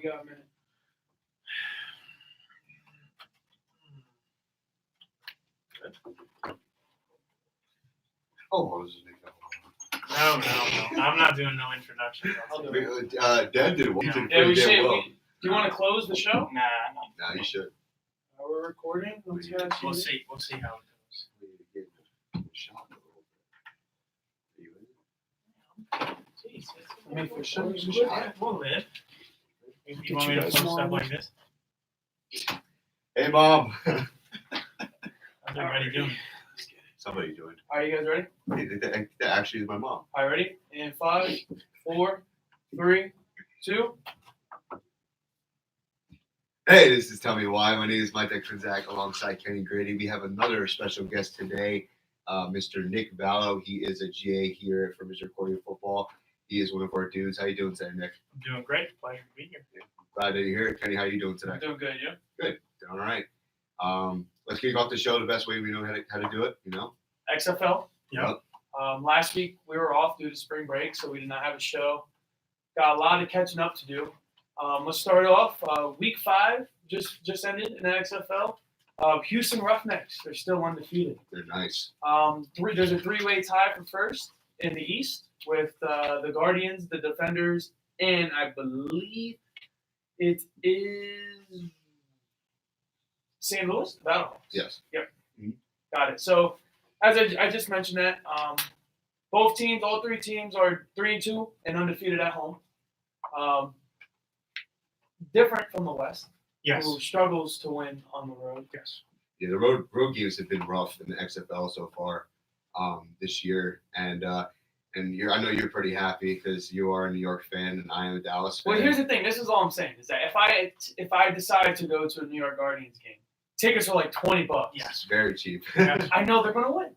got a minute. Oh, this is Nick Vallo. No. I'm not doing no introduction. I'll do it. Dad did one. Yeah. Did Yeah, we pretty should. damn well. Do you want to close the show? Nah. Nah, you should. We're recording. Let's go. We'll see. We'll see how it goes. Jeez, I mean, for sure. yeah, we'll live. You want me to post stuff like this? Hey, Mom. How's everybody doing? Somebody joined. Are you guys ready? That actually is my mom. All right, ready? In 5, 4, 3, 2. Hey, this is Tell Me Why. My name is Mike Dexter alongside Kenny Grady. We have another special guest today, Mr. Nick Vallo. He is a GA here for Misericordia Football. He is one of our dudes. How you doing today, Nick? I'm doing great. Pleasure to be here. Glad that you're here. Kenny, how you doing today? I'm doing good, you? Good. All right. Let's kick off the show the best way we know how to do it, you know? XFL. Yep. Last week we were off due to spring break, so we did not have a show. Got a lot of catching up to do. Let's start off. Week 5 just ended in the XFL. Houston Roughnecks, they're still undefeated. They're nice. There's a 3-way tie for first in the East with the Guardians, the Defenders, and I believe it is St. Louis Battlehawks. Yes. Yep. Mm-hmm. Got it. So, as I just mentioned that, both teams, all 3 teams are 3-2 and undefeated at home. Different from the West, Yes. who struggles to win on the road. Yes. Yeah, the road games have been rough in the XFL so far this year, and I know you're pretty happy because you are a New York fan and I am a Dallas fan. Well, here's the thing. This is all I'm saying is that if I decide to go to a New York Guardians game, tickets are like $20. Yes. Very cheap. I know they're going to win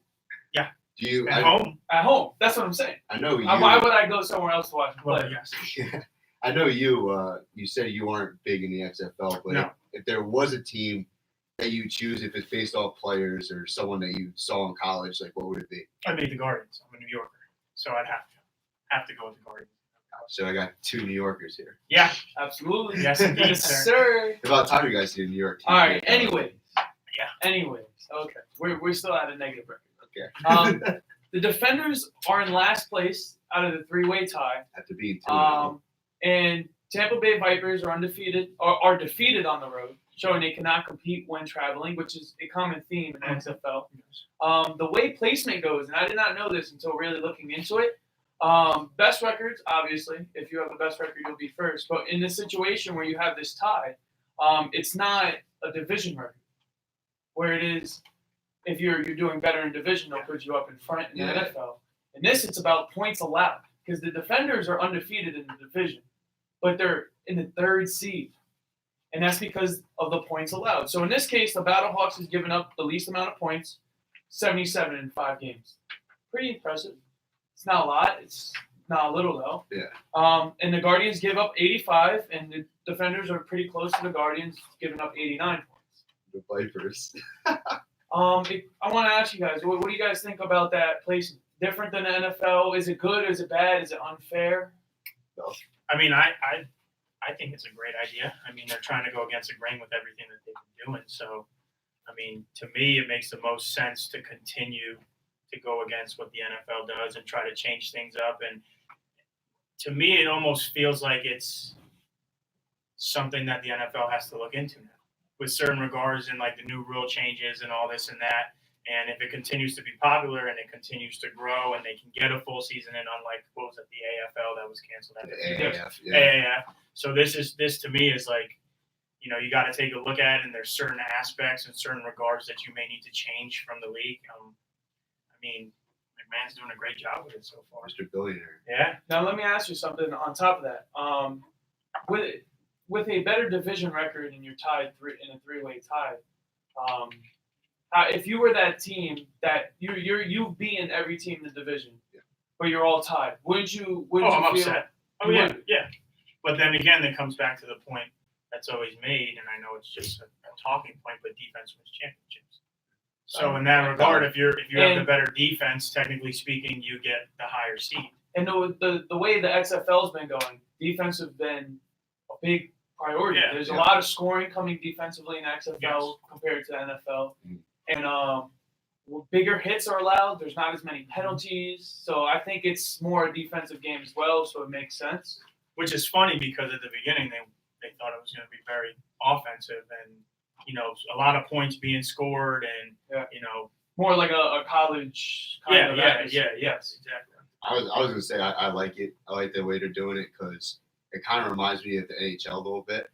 Do you? At home? at home. That's what I'm saying. I know you. Why would I go somewhere else to watch them Well, play? yes. I know you. You said you aren't big in the XFL, but No. if there was a team that you choose, if it's based off players or someone that you saw in college, like what would it be? I'd make the Guardians. I'm a New Yorker, so I'd have to go with the Guardians. So I got 2 New Yorkers here. Yeah. Absolutely. Yes, indeed, Yes, sir. sir. About time you guys see a New York team. All right. Anyways. Yeah. Anyways. Okay. We're still at a negative record. Okay. The Defenders are in last place out of the 3-way tie. Have to be 2. And Tampa Bay Vipers are undefeated, or are defeated on the road, showing they cannot compete when traveling, which is a common theme in XFL. The way placement goes, and I did not know this until really looking into it, best records, obviously, if you have the best record, you'll be first. But in this situation where you have this tie, it's not a division record, where it is, if you're doing better in division, they'll put you up in front in the NFL. In this, it's about points allowed, because the Defenders are undefeated in the division, but they're in the 3rd seed. And that's because of the points allowed. So in this case, the Battlehawks has given up the least amount of points, 77 in 5 games. Pretty impressive. It's not a lot. It's not a little, though. Yeah. And the Guardians give up 85, and the Defenders are pretty close to the Guardians, giving up 89 points. The Vipers. I want to ask you guys, what do you guys think about that placement? Different than the NFL? Is it good? Is it bad? Is it unfair? No. I mean, I think it's a great idea. I mean, they're trying to go against the grain with everything that they've been doing. So, I mean, to me, it makes the most sense to continue to go against what the NFL does and try to change things up. And to me, it almost feels like it's something that the NFL has to look into now, with certain regards and like the new rule changes and all this and that. And if it continues to be popular and it continues to grow and they can get a full season in, unlike what was it, the AFL that was canceled after AAF. Yeah. AAF. So this to me is like, you know, you got to take a look at it, and there's certain aspects and certain regards that you may need to change from the league. I mean, McMahon's doing a great job with it so far. Mr. Billionaire. Yeah. Now, let me ask you something on top of that. With a better division record and you're tied in a 3-way tie, if you were that team that you've beaten every team in the division, but you're all tied, wouldn't you I'm feel upset. Oh yeah, yeah. But then again, it comes back to the point that's always made, and I know it's just a talking point, but defense wins championships. So in that regard, if you have the better defense, technically speaking, you get the higher seed. And the way the XFL's been going, defense have been a big priority. Yeah. There's a lot of scoring coming defensively in XFL compared to NFL, and bigger hits are allowed. There's not as many penalties, so I think it's more a defensive game as well. So it makes sense. Which is funny because at the beginning they thought it was going to be very offensive and a lot of points being scored and more like a college kind of atmosphere. Yes, exactly. I was gonna say I like it. I like the way they're doing it because it kind of reminds me of the NHL a little bit.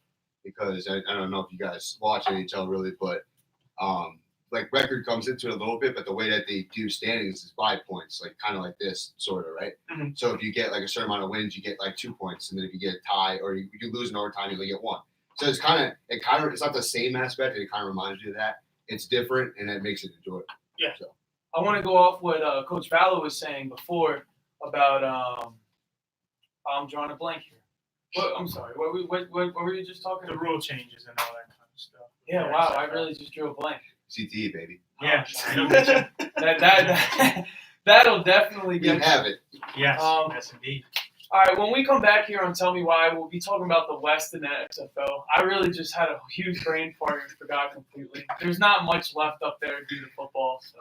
Because I don't know if you guys watch NHL really, but like record comes into it a little bit, but the way that they do standings is by points, like kind of like this sort of, right? Mm-hmm. So if you get like a certain amount of wins, you get like 2 points, and then if you get a tie or you lose in overtime, you only get 1. So it's kind of it's not the same aspect. It kind of reminds you of that. It's different, and it makes it enjoyable. Yeah. So I want to go off what Coach Vallo was saying before about I'm drawing a blank here. I'm sorry. What were you just talking The about? rule changes and all that kind of stuff. Yeah. Wow. I really just drew a blank. CTE, baby. Yeah. That'll definitely We get. have it. Yes. Um, Yes, indeed. All right, when we come back here on Tell Me Why, we'll be talking about the West and the XFL. I really just had a huge brain fart and forgot completely. There's not much left up there due to football, so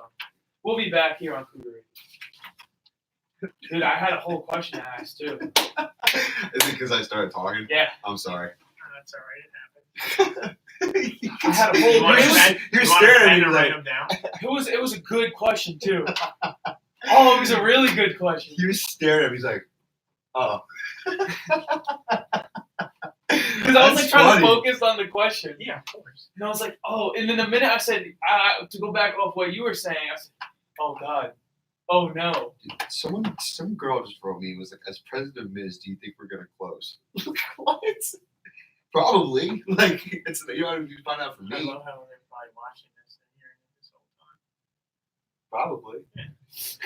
we'll be back here on Cougar Radio. Dude, I had a whole question to ask, too. Is it because I started talking? Yeah. I'm sorry. That's all right. It happened. I had a whole You're staring at me to like, write them down. It was a good question, too. Oh, it was a really good question. he was staring at me. He's like, oh. Because I was like trying to focus on the question. Yeah, of course. And I was like, oh, and then the minute I said, to go back off what you were saying, I said, oh, God. Oh, no. Some girl just wrote me and was like, as president of Miz, do you think we're going to close? What? Probably. Like, it's, you know, you find out from I me. love how they're probably watching this and hearing this Probably.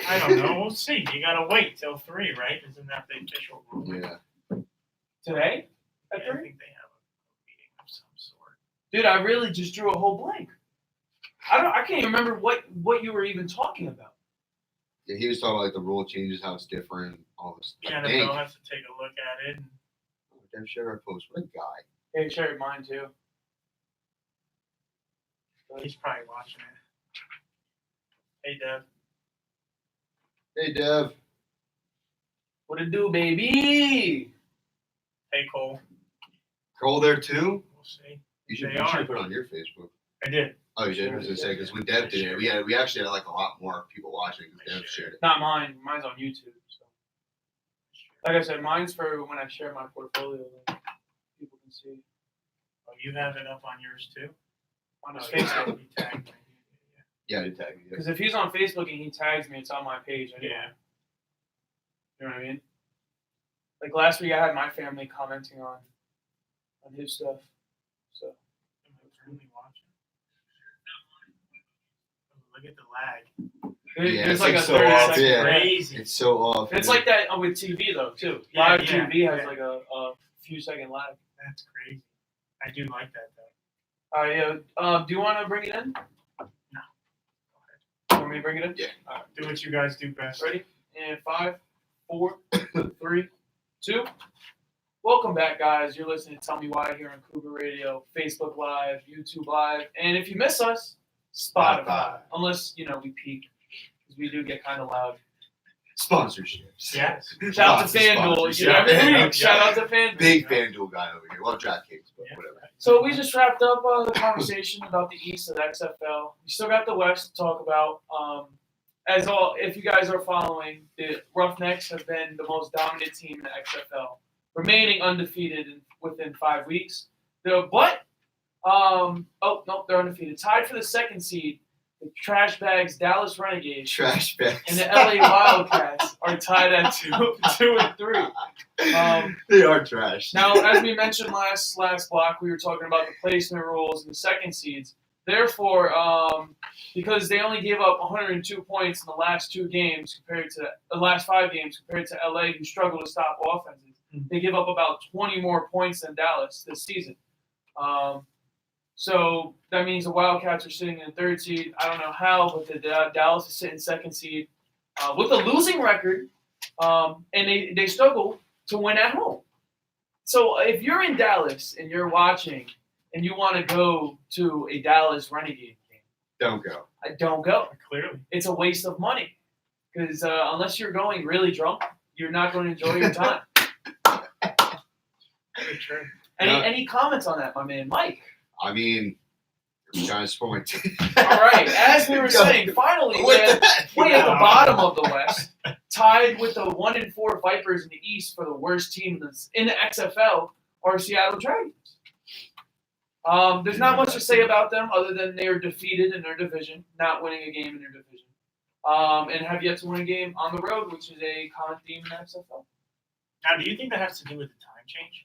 whole time. I don't know. We'll see. You got to wait till 3, right? Isn't that the official rule? Yeah. Today? Yeah, At I 3? think they have a meeting of some sort. Dude, I really just drew a whole blank. I can't even remember what you were even talking about. Yeah, he was talking about like the rule changes, how it's different, all this. The I NFL think. has to take a look at it. And Dev shared our post. What a guy. Hey, shared mine too. he's probably watching it. Hey, Dev. Hey, Dev. What it do, baby? Hey, Cole. Cole there too? We'll see. You should They are. put it on your Facebook. I did. Oh, you did? I was going to say, because when Dev did it, we actually had like a lot more people watching because Dev shared it. Not mine. Mine's on YouTube. So, like I said, mine's for when I share my portfolio. Then people can see Oh, you have it up on yours too? on his Oh, you Facebook. tagged me. Yeah, I did tag you. Because if he's on Facebook and he tags me, it's on my page. Anyway. Yeah. You know what I mean? Like last week, I had my family commenting on his stuff. So Who's really watching? Oh, look at the lag. Yeah, there's it's like like a so 30 off, second yeah. lag. Crazy. It's so off. It's man. like that with TV though too. Yeah, Live yeah, TV has yeah. like a few second lag. That's crazy. I do like that though. All right, yeah. Do you want to bring it in? No. You want me to bring it in? Yeah. All right. Do what you guys do best. Ready? And 5, 4, 3, 2. Welcome back, guys. You're listening to Tell Me Why here on Cougar Radio, Facebook Live, YouTube Live, and if you miss us, Spotify. Unless, we peak, because we do get kind of loud. Sponsorships. Yes. Shout out Lots to of FanDuel. sponsors. Every Yeah. week, shout out to FanDuel. Big FanDuel guy over here. Well, DraftKings, but Yeah. whatever. So we just wrapped up the conversation about the East of the XFL. We still got the West to talk about. If you guys are following, the Roughnecks have been the most dominant team in the XFL, remaining undefeated within 5 weeks. They're undefeated. Tied for the second seed, the Trash Bags Dallas Renegades Trash bags. and the LA Wildcats are tied at 2 and 3. They are trash. Now, as we mentioned last block, we were talking about the placement rules and the second seeds. Therefore, because they only gave up 102 points in the last 2 games compared to the last 5 games compared to LA, who struggled to stop offenses, they give up about 20 more points than Dallas this season. So that means the Wildcats are sitting in 3rd seed. I don't know how, but the Dallas is sitting 2nd seed with a losing record, and they struggle to win at home. So if you're in Dallas and you're watching and you want to go to a Dallas Renegade game, Don't go. don't go. Clearly. It's a waste of money because unless you're going really drunk, you're not going to enjoy your time. Very true. Any comments on that, my man, Mike? I mean, I'm trying to support my team. All right, as we were saying, finally, way at the bottom of the West, tied with the 1-4 Vipers in the East for the worst team in the XFL, are Seattle Dragons. There's not much to say about them other than they are defeated in their division, not winning a game in their division, and have yet to win a game on the road, which is a common theme in the XFL. Now, do you think that has to do with the time change?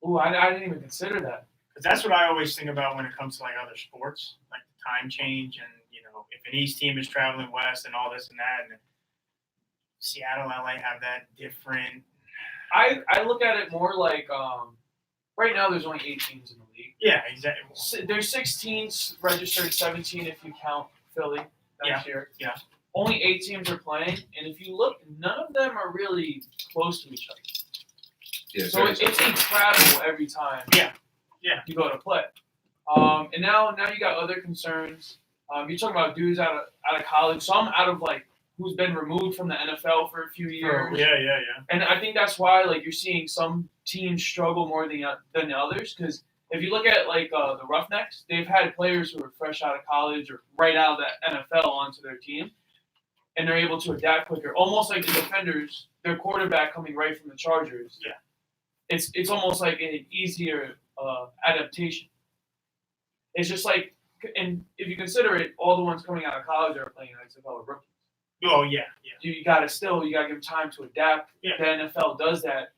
Ooh, I didn't even consider that. Because that's what I always think about when it comes to like other sports, like the time change, and if an East team is traveling west and all this and that, and Seattle, LA have that different. I look at it more like right now there's only 8 teams in the league. Yeah, exactly. There's 16 registered, 17 if you count Philly next year. Yeah. Only 8 teams are playing, and if you look, none of them are really close to each other. Yeah, So it's a travel every time. Yeah. You go to play. And now you got other concerns. You're talking about dudes out of college, some out of like who's been removed from the NFL for a few years. Yeah. And I think that's why like you're seeing some teams struggle more than the others. Because if you look at like the Roughnecks, they've had players who are fresh out of college or right out of the NFL onto their team, and they're able to adapt quicker. Almost like the Defenders, their quarterback coming right from the Chargers. Yeah. It's almost like an easier adaptation. It's just like, and if you consider it, all the ones coming out of college are playing XFL are rookies. Oh yeah. You gotta give them time to adapt. Yeah. The NFL does that.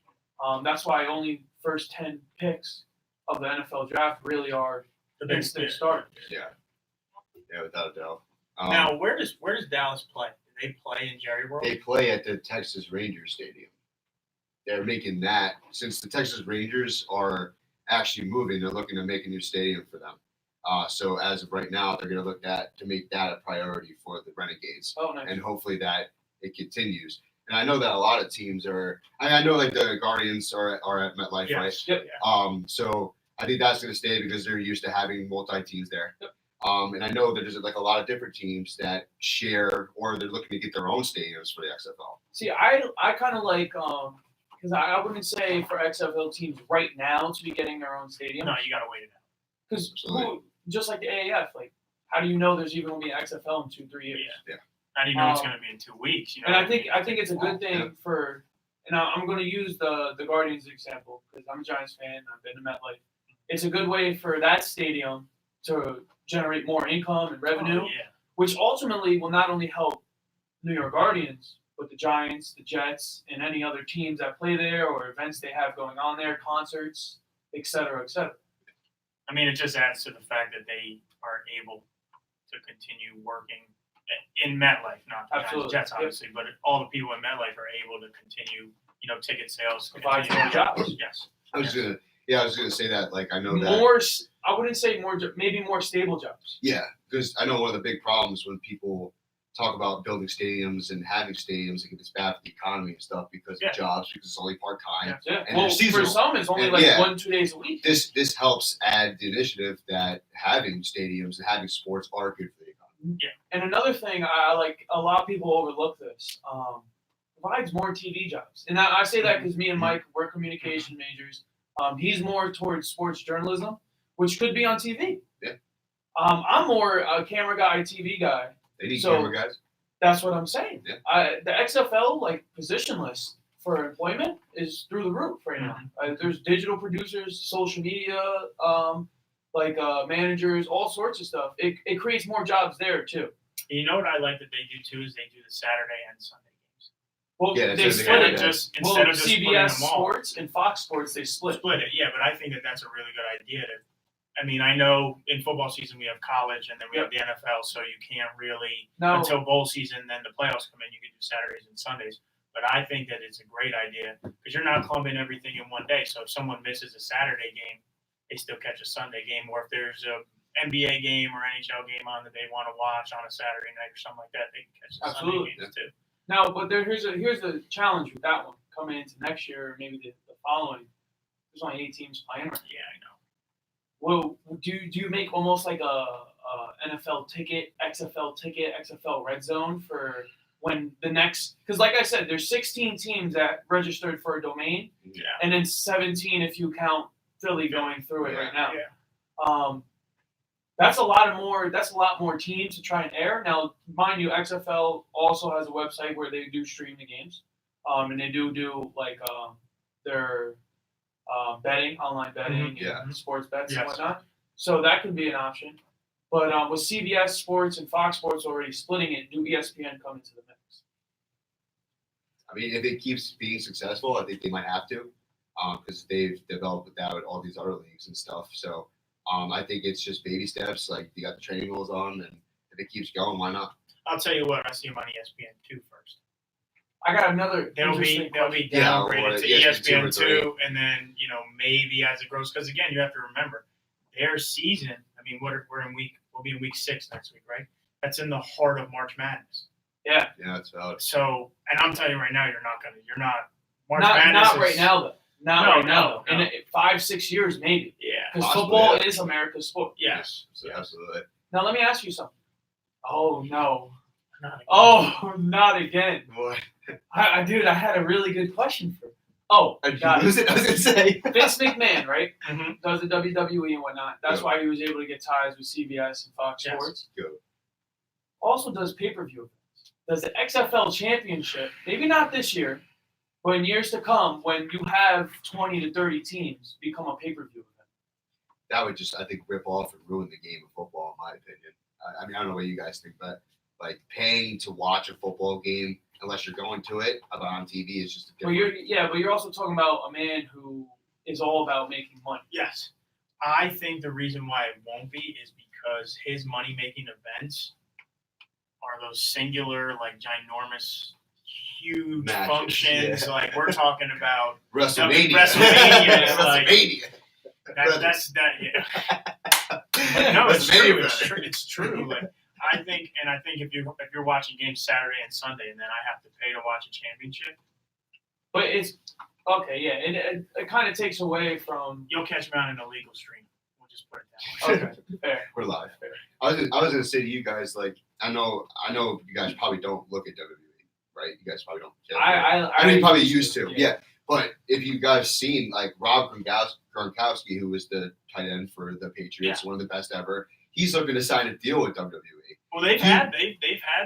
That's why only first 10 picks of the NFL draft really are The big instant starters. Yeah, without a doubt. Now, where does Dallas play? Do they play in Jerry World? They play at the Texas Rangers Stadium. They're making that, since the Texas Rangers are actually moving, they're looking to make a new stadium for them. So as of right now, they're going to look to make that a priority for the Renegades. Oh, nice. And hopefully that it continues. And I know that a lot of teams are. I know like the Guardians are at MetLife, right? Yep. So I think that's going to stay because they're used to having multi teams there. Yep. And I know that there's like a lot of different teams that share or they're looking to get their own stadiums for the XFL. See, I kind of like because I wouldn't say for XFL teams right now to be getting their own stadium. No, you got to wait it out. Because just like the AAF, like how do you know there's even going to be an XFL in 2-3 years? Yeah. How do you know it's going to be in 2 weeks? And I think it's a good thing for, and I'm going to use the Guardians example because I'm a Giants fan. I've been to MetLife. It's a good way for that stadium to generate more income and revenue, which ultimately will not only help New York Guardians, but the Giants, the Jets, and any other teams that play there or events they have going on there, concerts, et cetera, et cetera. I mean, it just adds to the fact that they are able to continue working in MetLife, not the Giants, Jets, obviously, but all the people in MetLife are able to continue, ticket sales. Provide more jobs. Yes. I was gonna say that. Like I know that more. I wouldn't say more. Maybe more stable jobs. Yeah, because I know one of the big problems when people talk about building stadiums and having stadiums, like it's bad for the economy and stuff because of jobs, because it's only part time. Yeah. And Well, for some, it's only 1-2 days a week. This helps add the initiative that having stadiums and having sports are good for the economy. Yeah. And another thing, I like a lot of people overlook this. Provides more TV jobs, and I say that because me and Mike we're communication majors. He's more towards sports journalism, which could be on TV. Yeah. I'm more a camera guy, TV guy. They need camera guys. That's what I'm saying. Yeah. The XFL position list for employment is through the roof right now. There's digital producers, social media, managers, all sorts of stuff. It creates more jobs there too. You know what I like that they do too is they do the Saturday and Sunday games. Well, they split it instead of just CBS Sports and Fox Sports. They split it. Yeah, but I think that's a really good idea. I know in football season we have college and then we have the NFL, so you can't really until bowl season. Then the playoffs come in. You can do Saturdays and Sundays. But I think that it's a great idea because you're not clumping everything in one day. So if someone misses a Saturday game, they still catch a Sunday game. Or if there's a NBA game or NHL game on that they want to watch on a Saturday night or something like that, they can catch the Sunday games too. Now, but here's a challenge with that one coming into next year, or maybe the following. There's only 8 teams playing. Yeah, I know. Well, do you make almost like a NFL ticket, XFL red zone for when the next? Because like I said, there's 16 teams that registered for a domain, Yeah. and then 17 if you count Philly going through it right now. Yeah. That's a lot more teams to try and air. Now, mind you, XFL also has a website where they do stream the games, and they do like their betting, online betting, and sports bets and whatnot. So that could be an option. But with CBS Sports and Fox Sports already splitting it, do ESPN come into the mix? I mean, if it keeps being successful, I think they might have to, because they've developed that with all these other leagues and stuff. So I think it's just baby steps. Like, you got the training wheels on, and if it keeps going, why not? I'll tell you what, I see them on ESPN2 first. I got another. They'll be downgraded to ESPN2, and then maybe as it grows, because again, you have to remember their season. I mean, we'll be in week 6 next week, right? That's in the heart of March Madness. Yeah, that's valid. So, and I'm telling you right now, you're not. March not Madness right now though. Not right now. No. In 5-6 years, maybe. Yeah, because football is America's sport. Yes, absolutely. Now let me ask you something. Oh no. Not again. Oh, not again. What? Dude, I had a really good question for. Oh, got it. I was gonna say Vince McMahon, right? Mm-hmm. Does the WWE and whatnot. That's why he was able to get ties with CBS and Fox Sports. Good. Also does pay-per-view events. Does the XFL Championship, maybe not this year, but in years to come, when you have 20 to 30 teams, become a pay-per-view event? That would just, I think, rip off and ruin the game of football, in my opinion. I mean, I don't know what you guys think, but like paying to watch a football game, unless you're going to it, on TV is just a different. But you're also talking about a man who is all about making money. Yes. I think the reason why it won't be is because his money-making events are those singular, like ginormous, huge matches, functions. Yeah. Like we're talking about WrestleMania. WrestleMania. That's that. Yeah. But no, it's true. It's true. Like I think if you're watching games Saturday and Sunday, and then I have to pay to watch a championship. But it's okay. Yeah, it kind of takes away from. You'll catch me on an illegal stream. We'll just put it that way. Okay, fair. We're live. Fair. I was gonna say to you guys, like, I know you guys probably don't look at WWE, right? You guys probably don't care. I mean, you probably used to. Yeah. But if you guys seen like Rob Gronkowski, who was the tight end for the Patriots, one of the best ever, he's looking to sign a deal with WWE. Well, they've had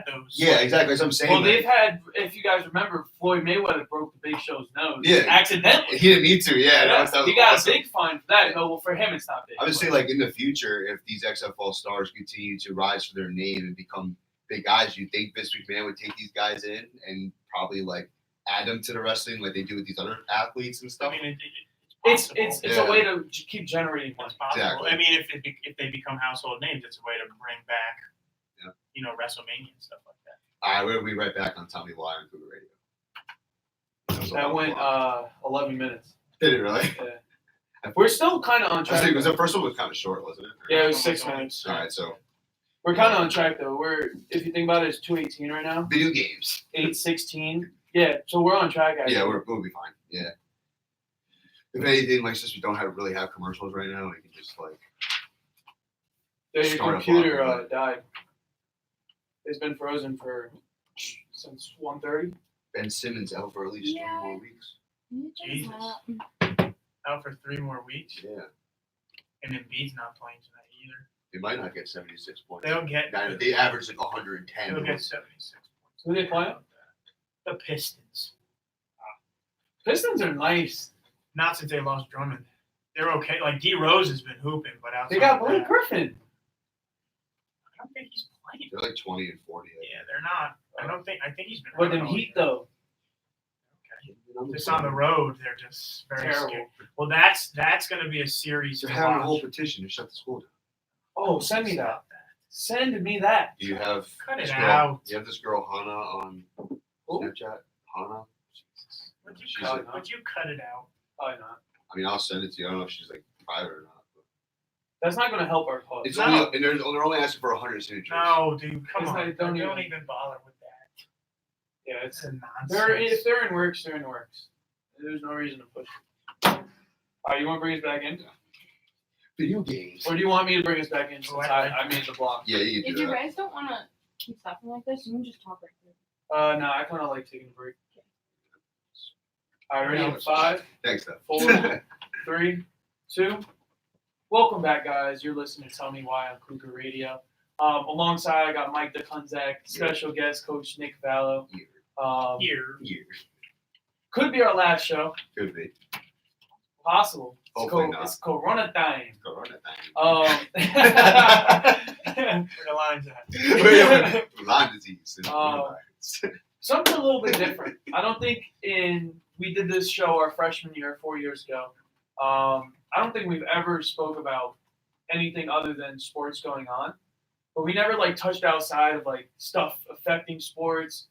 those. Yeah, exactly. That's what I'm saying. Well, they've had. If you guys remember, Floyd Mayweather broke the Big Show's nose. Yeah, accidentally. He didn't need to. Yeah, that was he got awesome. a big fine for that. No, well, for him, it's not big. I would say, like in the future, if these XFL stars continue to rise for their name and become big guys, you think Vince McMahon would take these guys in and probably like add them to the wrestling like they do with these other athletes and stuff? I mean, it's a way to keep generating money. It's possible. Exactly. I mean, if they become household names, it's a way to bring back, WrestleMania and stuff like that. All right, we'll be right back on Tell Me Why on Cougar Radio. That went 11 minutes. Did it really? Yeah. We're still kind of on track. Because the first one was kind of short, wasn't it? Yeah, it was 6 minutes. All right, so we're kind of on track though. If you think about it, it's 2:18 right now. Video games. 8:16. Yeah, so we're on track. Actually. Yeah, we'll be fine. Yeah. If anything, like since we don't really have commercials right now, we can just like. Your computer died. It's been frozen since 1:30. Ben Simmons out for at least 3 more weeks. Jesus. Out for 3 more weeks. Yeah. And Embiid's not playing tonight either. They might not get 76 points. They'll get. They average like 110. They'll get 76 points. Who they playing? The Pistons. Pistons are nice. Not since they lost Drummond. They're okay. Like D Rose has been hooping, but outside they got of Blake that, Griffin. I don't think he's playing. They're like 20 and 40. Yeah, they're not. I think he's been. But them Heat though. Okay. Just on the road, they're just very terrible. scary. Well, that's going to be a series. They're to having a watch. whole petition to shut the school down. Oh, send me that. Send me that. Do you have Cut it this out. girl? You have this girl Hannah on Snapchat. Hannah. Would you cut it out? Probably not. I mean, I'll send it to you. I don't know if she's like private or not. But That's not going to help our cause. it's only, and they're only asking for 100 signatures. No, dude, come It's on. not- Don't don't even bother with that. Yeah, it's It's if they're in works, they're in works. There's no reason to push it. All right, you want to bring us back in? Video games. Or do you want me to bring us back in since I made the block? Yeah, you can If do you that. guys don't want to keep stopping like this, you can just talk right here. No, I kind of like taking a break. All right, ready? Yeah. 5, Thanks, though. 4, 3, 2. Welcome back, guys. You're listening to Tell Me Why on Cougar Radio. Alongside, I got Mike DeCunzac, special guest, Coach Nick Vallo. Here. Could be our last show. Could be. Possible. Hopefully not. It's Corona time. Corona time. Where the lines at? Lyme disease. And Something a little bit different. I don't think we did this show our freshman year 4 years ago. I don't think we've ever spoke about anything other than sports going on, but we never like touched outside of like stuff affecting sports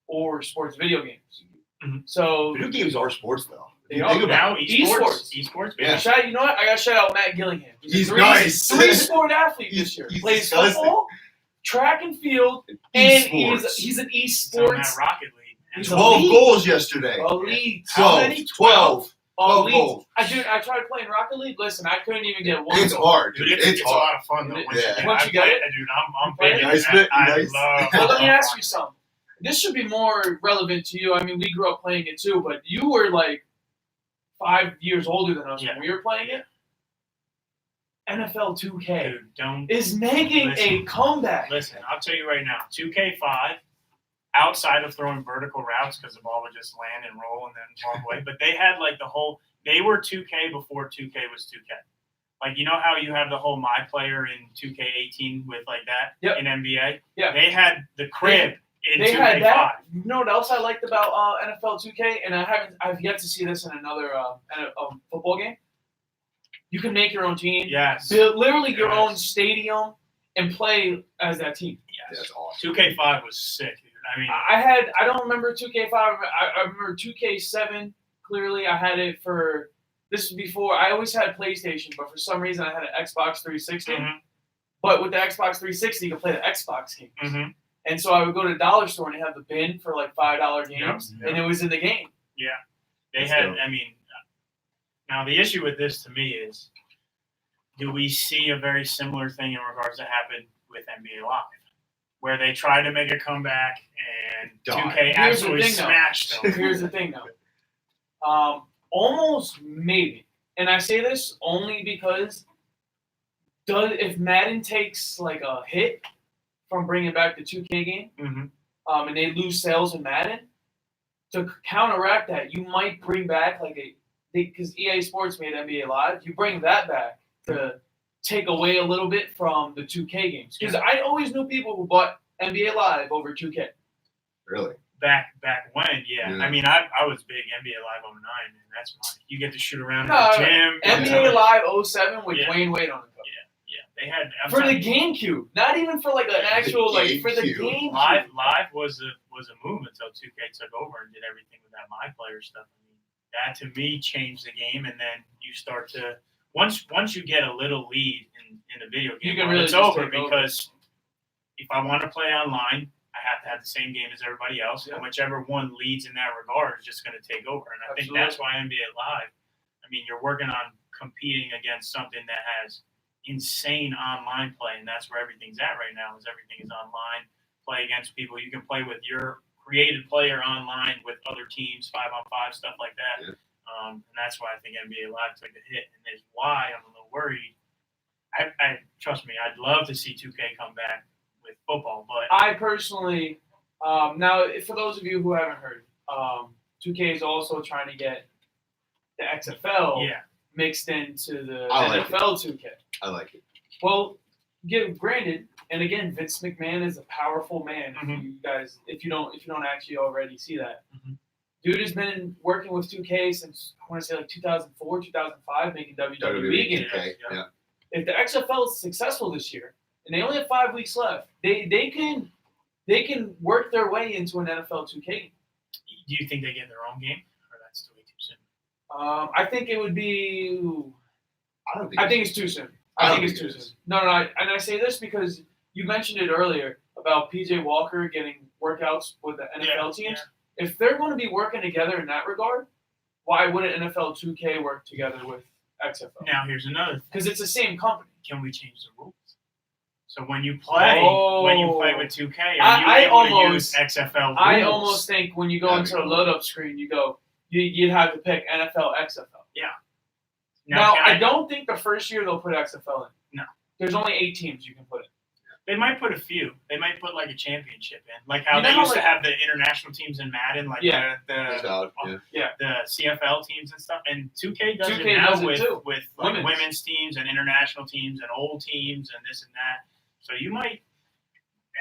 or sports video games. Mm-hmm. So Video games are sports, though. They You are. think about Now Esports. Esports. Yeah. you know what? I got to shout out Matt Gillingham. He's a nice. three-sport athlete He's- this year. he's Plays disgusting. football, track and field, and Esports. he's an It's on that esports Rocket League. He's 12 elite. goals yesterday. elite. How many? 12 Elite. goals. I tried playing Rocket League. Listen, I couldn't even get one. It's goal. hard, Dude, dude. it's a hard. lot of fun though. Yeah. Once Once you get it, dude, I'm play big it. into Nice that. bit, I nice. love. Well, let me ask you something. This should be more relevant to you. I mean, we grew up playing it too, but you were like 5 years older than us Yeah. when we were playing it. NFL 2K Dude, don't is making a comeback. listen. I'll tell you right now. 2K5, outside of throwing vertical routes because the ball would just land and roll and then walk away, but they had like the whole. They were 2K before 2K was 2K. Like, you know how you have the whole My Player in 2K18 with like that Yep. in NBA? Yeah. They had the crib in They 2K5. had that. You know what else I liked about NFL 2K, and I've yet to see this in another football game. You can make your own team, Yes. build literally your Yes. own stadium, and play as that team. Yes. That's awesome. 2K5 was sick, dude. I mean, I don't remember 2K5. I remember 2K7 clearly. I had it for this was before. I always had PlayStation, but for some reason I had an Xbox 360. mhm, But with the Xbox 360, you can play the Xbox games. mhm. And so I would go to the dollar store and they have the bin for like $5 games, Yep. and it was in the game. They That's had, dope. I mean, now the issue with this to me is, do we see a very similar thing in regards to happen with NBA Live, where they tried to make a comeback and Died. 2K Here's the absolutely thing, though. smashed them? Here's the thing, though. Almost maybe, and I say this only because if Madden takes like a hit from bringing back the 2K game, Mhm. and they lose sales in Madden, to counteract that, you might bring back like because EA Sports made NBA Live, you bring that back to take away a little bit from the 2K games. Because I always knew people who bought NBA Live over 2K. Really? Back when, yeah. Yeah. I mean, I was big NBA Live 09, and that's mine. You get to shoot around No, in the gym. NBA Live 07 with Yeah. Dwayne Wade on the cover. Yeah, they had. I'm For the telling you, GameCube, not even for like an actual like for the GameCube. GameCube. Live was a move until 2K took over and did everything with that My Player stuff. I mean, that to me changed the game, and then you start to once you get a little lead in the video game, You can really it's just over take over. because if I want to play online, I have to have the same game as everybody else, Yeah. and whichever one leads in that regard is just going to take over. And I think that's why NBA Live. I mean, you're working on competing against something that has insane online play, and that's where everything's at right now. Is everything is online. Play against people. You can play with your created player online with other teams, 5-on-5 stuff like that. Yeah. And that's why I think NBA Live took a hit, and that's why I'm a little worried. I trust me, I'd love to see 2K come back with football, but I personally, now for those of you who haven't heard, 2K is also trying to get the XFL yeah, mixed into the I like NFL 2K. I like it. Well, granted, and again, Vince McMahon is a powerful man. Mhm. You guys, if you don't actually already see that, Mhm. dude has been working with 2K since I want to say like 2004, 2005, making WWE games. Okay. Yeah. Yeah. If the XFL is successful this year, and they only have 5 weeks left, they can work their way into an NFL 2K. do you think they get their own game, or that's still way too soon? I think it would be. I don't think. I think it's too soon. I I don't think it's think too it is. soon. No, and I say this because you mentioned it earlier about PJ Walker getting workouts with the NFL Yeah, teams. If they're going to be working together in that regard, why wouldn't NFL 2K work together with XFL? Now here's another thing. Because it's the same company. Can we change the rules? So when you play with 2K, are you I able to almost- use XFL rules? I almost think when you go That'd into be the cool. load up screen, you'd have to pick NFL, XFL. Now, Now I don't think the first year they'll put XFL in. No. There's only 8 teams you can put in. They might put a few. They might put like a championship in, like how You know they how, used to like- have the international teams in Madden, like Yeah. That's valid, yeah. the CFL teams and stuff. And 2K does 2K it now does it with too. like Women's. women's teams and international teams and old teams and this and that. So you might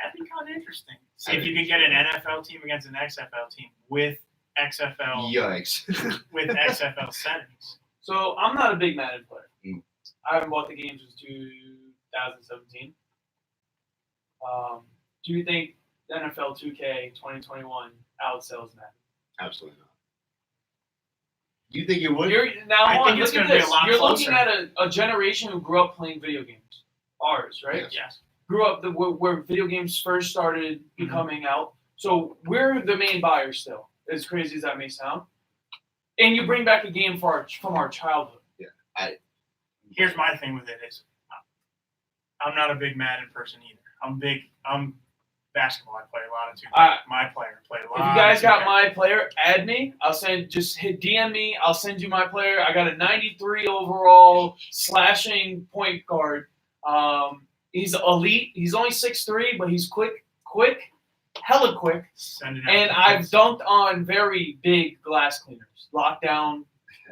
that'd be kind of interesting. See if you can get an NFL team against an XFL team with XFL Yikes. with XFL settings. So I'm not a big Madden player. Mm. I haven't bought the games since 2017. Do you think NFL 2K 2021 outsells Madden? Absolutely not. You think it would? Now, I hold think on, it's look at gonna be a this. lot You're closer. looking at a generation who grew up playing video games. Ours, right? Yes. Yes. Grew up where video games first started Mm-hmm. becoming out. So we're the main buyers still, as crazy as that may sound. And you bring back a game from our childhood. Here's my thing with it is, I'm not a big Madden person either. I'm basketball. I play a lot of 2K. My player play a lot. If you guys of got 2K. my player, add me. Just hit DM me. I'll send you my player. I got a 93 overall slashing point guard. He's elite. He's only 6'3", but he's quick, hella quick. Send it out And to I've kids. dunked on very big glass cleaners, lockdown,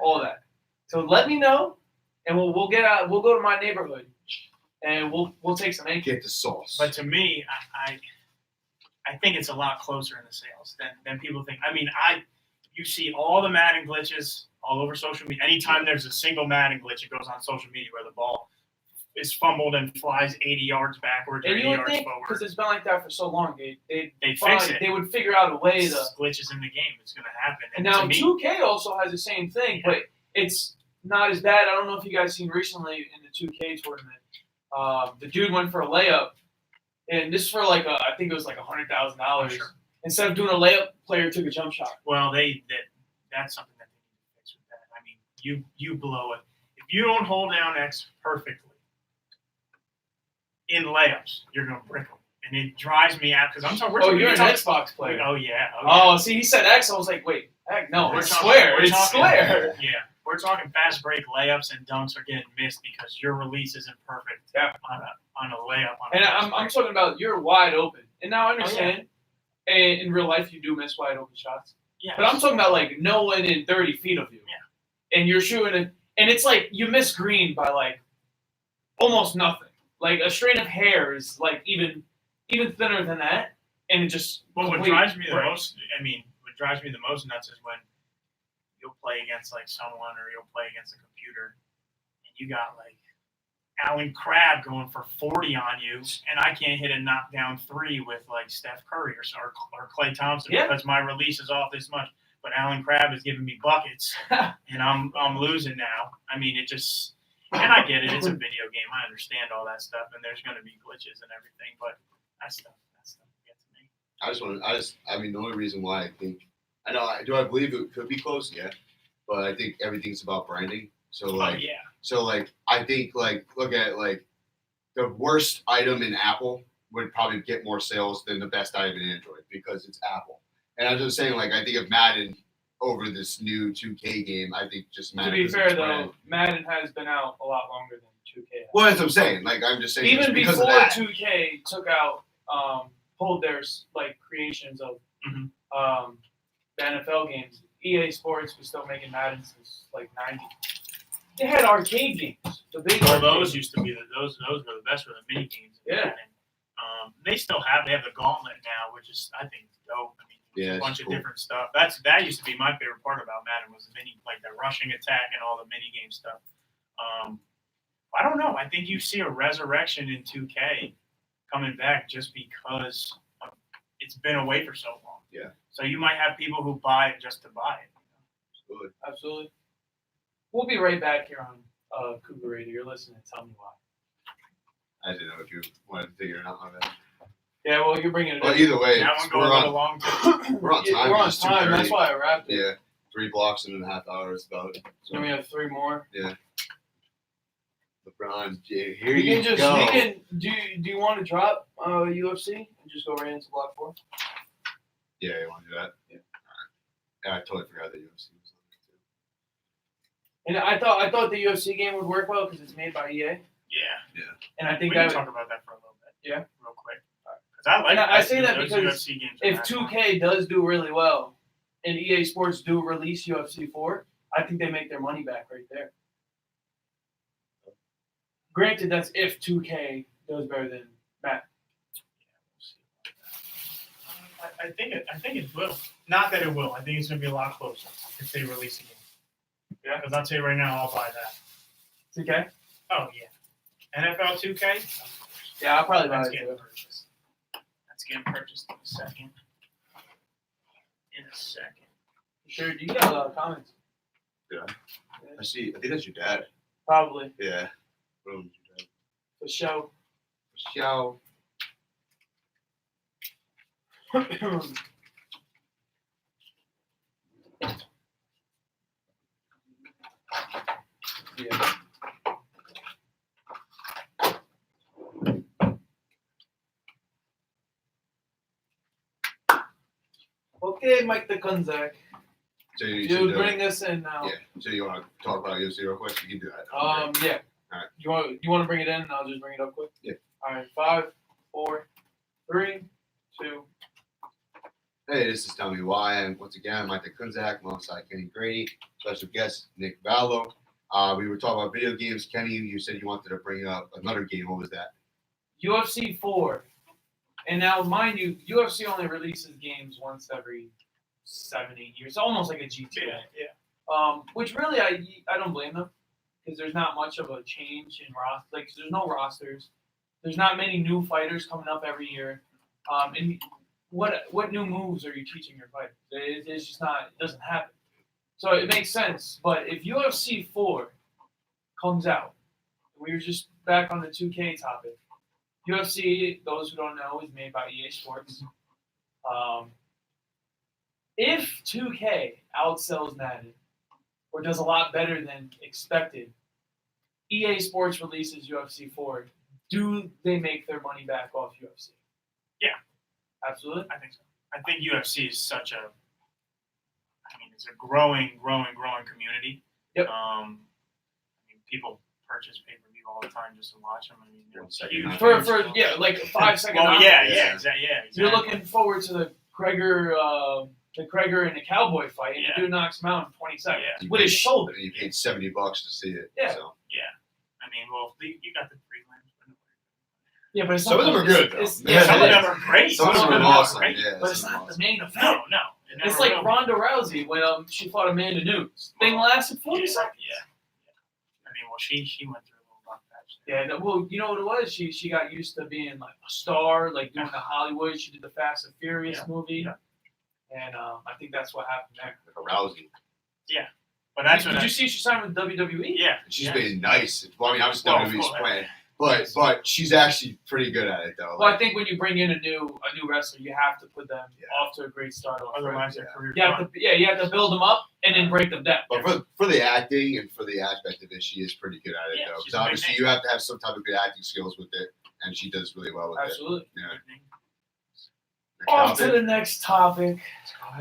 all that. So let me know, and we'll get out. We'll go to my neighborhood, and we'll take some ankle. Get the sauce. But to me, I think it's a lot closer in the sales than people think. I mean, you see all the Madden glitches all over social media. Anytime there's a single Madden glitch, it goes on social media where the ball is fumbled and flies 80 yards backwards or And 80 you would yards think, because forward. it's been like that for so long, They fix it. They would figure out a way to. Glitches in the game. It's going to happen. And to now me, 2K also has the same thing, but it's not as bad. I don't know if you guys seen recently in the 2K tournament. The dude went for a layup, and this for I think it was like $100,000. Sure. Instead of doing a layup, player took a jump shot. well, that's something that they need to fix with that. I mean, you blow it. If you don't hold down X perfectly in layups, you're going to brick them. And it drives me out because I'm talking. Oh, you're an talking- Xbox player. Oh yeah. Oh, see, he said X. I was like, wait, heck, no, We're it's talking- square. we're It's talking- square. Yeah, we're talking fast break layups and dunks are getting missed because your release isn't perfect Yeah. on a layup. On a And fast I'm break. talking about you're wide open. And now I understand. And in real life, you do miss wide open shots. Yes. But I'm talking about no one in 30 feet of you. Yeah. And you're shooting it, and it's like you miss green by almost nothing. Like a strand of hair is even thinner than that, and it just. But what complete drives me the break. most, what drives me the most nuts is when you'll play against someone or you'll play against a computer, and you got Alan Crabb going for 40 on you, and I can't hit a knockdown three with Steph Curry or Klay Thompson Yeah. because my release is off this much. But Alan Crabb is giving me buckets, and I'm losing now. I mean, it just. And I get it; it's a video game. I understand all that stuff, and there's going to be glitches and everything. But that stuff gets me. I mean, the only reason why I think, I believe it could be close? Yeah. But I think everything's about branding. So, Yeah. I think, look at, the worst item in Apple would probably get more sales than the best item in Android because it's Apple. And I'm just saying, I think of Madden over this new 2K game, I think just Madden. To be because fair, it's though, brand. Madden has been out a lot longer than 2K has. Well, that's what I'm saying. I'm just saying Even just because before of that. 2K took out, pulled their creations of Mhm. the NFL games, EA Sports was still making Madden since 90. They had arcade games. The big Well, arcade those games. used to be those were the best for the mini games. Yeah. They still have the gauntlet now, which is I think dope. I mean, Yeah, a it's bunch cool. of different stuff. That used to be my favorite part about Madden was the the rushing attack and all the mini game stuff. I don't know. I think you see a resurrection in 2K coming back just because it's been away for so long. Yeah. So you might have people who buy it just to buy it. Good. Absolutely. We'll be right back here on Cougar Radio. You're listening. Tell me why. I didn't know if you wanted to figure it out. My bad. Yeah, well, you're bringing it But up. either way, That one goes we're a little on. long too. We're on Yeah, time. We're on It's time. 2:30. That's why I wrapped it. Yeah, 3 blocks and a half hours about. So Then we have 3 more. LeBron James. Here We you can just go. we can do you want to drop UFC and just go right into block 4? Yeah, you want to do that? Yeah. Yeah, I totally forgot that UFC was on And I thought the UFC game would work well because it's made by EA, Yeah. and I We think can that talk about that for a little bit. Yeah. Real quick. Because I like And I say that those because UFC games. if 2K does do really well, and EA Sports do release UFC 4, I think they make their money back right there. Granted, that's if 2K does better than Matt. I think it will. Not that it will. I think it's going to be a lot closer if they release a game. Yeah. Because I'll tell you right now, I'll buy that. 2K? Oh yeah. NFL 2K. Yeah, I'll probably buy That's it getting too. purchased. That's getting purchased in a second. Sure, you got a lot of comments. Yeah. I see. I think that's your dad. Probably. Yeah. What was your dad? For show. Show. Yeah. Okay, Mike the Kunzak. So you You bring us in now. Yeah. So you want to talk about UFC real quick? You can do that. Yeah. All right. You want to bring it in, and I'll just bring it up quick. Yeah. All right. 5, 4, 3, 2. Hey, this is Tell Me Why. And once again, I'm Mike the Kunzak alongside Kenny Grady, special guest Nick Vallo. We were talking about video games. Kenny, you said you wanted to bring up another game. What was that? UFC 4. And now, mind you, UFC only releases games once every 7, 8 years. It's almost like a GTA. Yeah. Which really, I don't blame them because there's not much of a change in roster. Like, there's no rosters. There's not many new fighters coming up every year. And what new moves are you teaching your fighters? It's just not. It doesn't happen. So it makes sense. But if UFC 4 comes out, we were just back on the 2K topic. UFC, those who don't know, is made by EA Sports. If 2K outsells Madden or does a lot better than expected, EA Sports releases UFC 4. Do they make their money back off UFC? Yeah. Absolutely. I think so. I think UFC is such a. It's a growing community. Yep. People purchase pay-per-view all the time just to watch them. They're 1 second. huge. For like 5 second. Well, knockouts. exactly. You're looking forward to the Kreger and the Cowboy fight, and the dude knocks him out in 20 seconds with his shoulder. You paid $70 to see it. Yeah. So. You got the free ones. Yeah, but it's Some not of them are good, though. Some of them are great. Some of them are awesome. Yeah, But it's some not are the awesome. main event. No. It It's never like will be. Ronda Rousey when she fought Amanda Nunes. Thing lasted 40 seconds. Yeah. She went through a little rough patch. Yeah, well, you know what it was? She got used to being like a star, like doing the Hollywood. She did the Fast and Furious movie, and I think that's what happened there. Like a Rousey. But that's Did you see she signed with WWE? Yeah. She's been nice. Well, obviously Well, WWE's of course. playing, but she's actually pretty good at it though. Well, I think when you bring in a new wrestler, you have to put them off to a great start. Otherwise, their career. You have to build them up and then break them down. But for the acting and for the aspect of it, she is pretty good at it though. she's Because a big obviously name. you have to have some type of good acting skills with it, and she does really well with Absolutely. it. Yeah. Next On to topic. the next topic.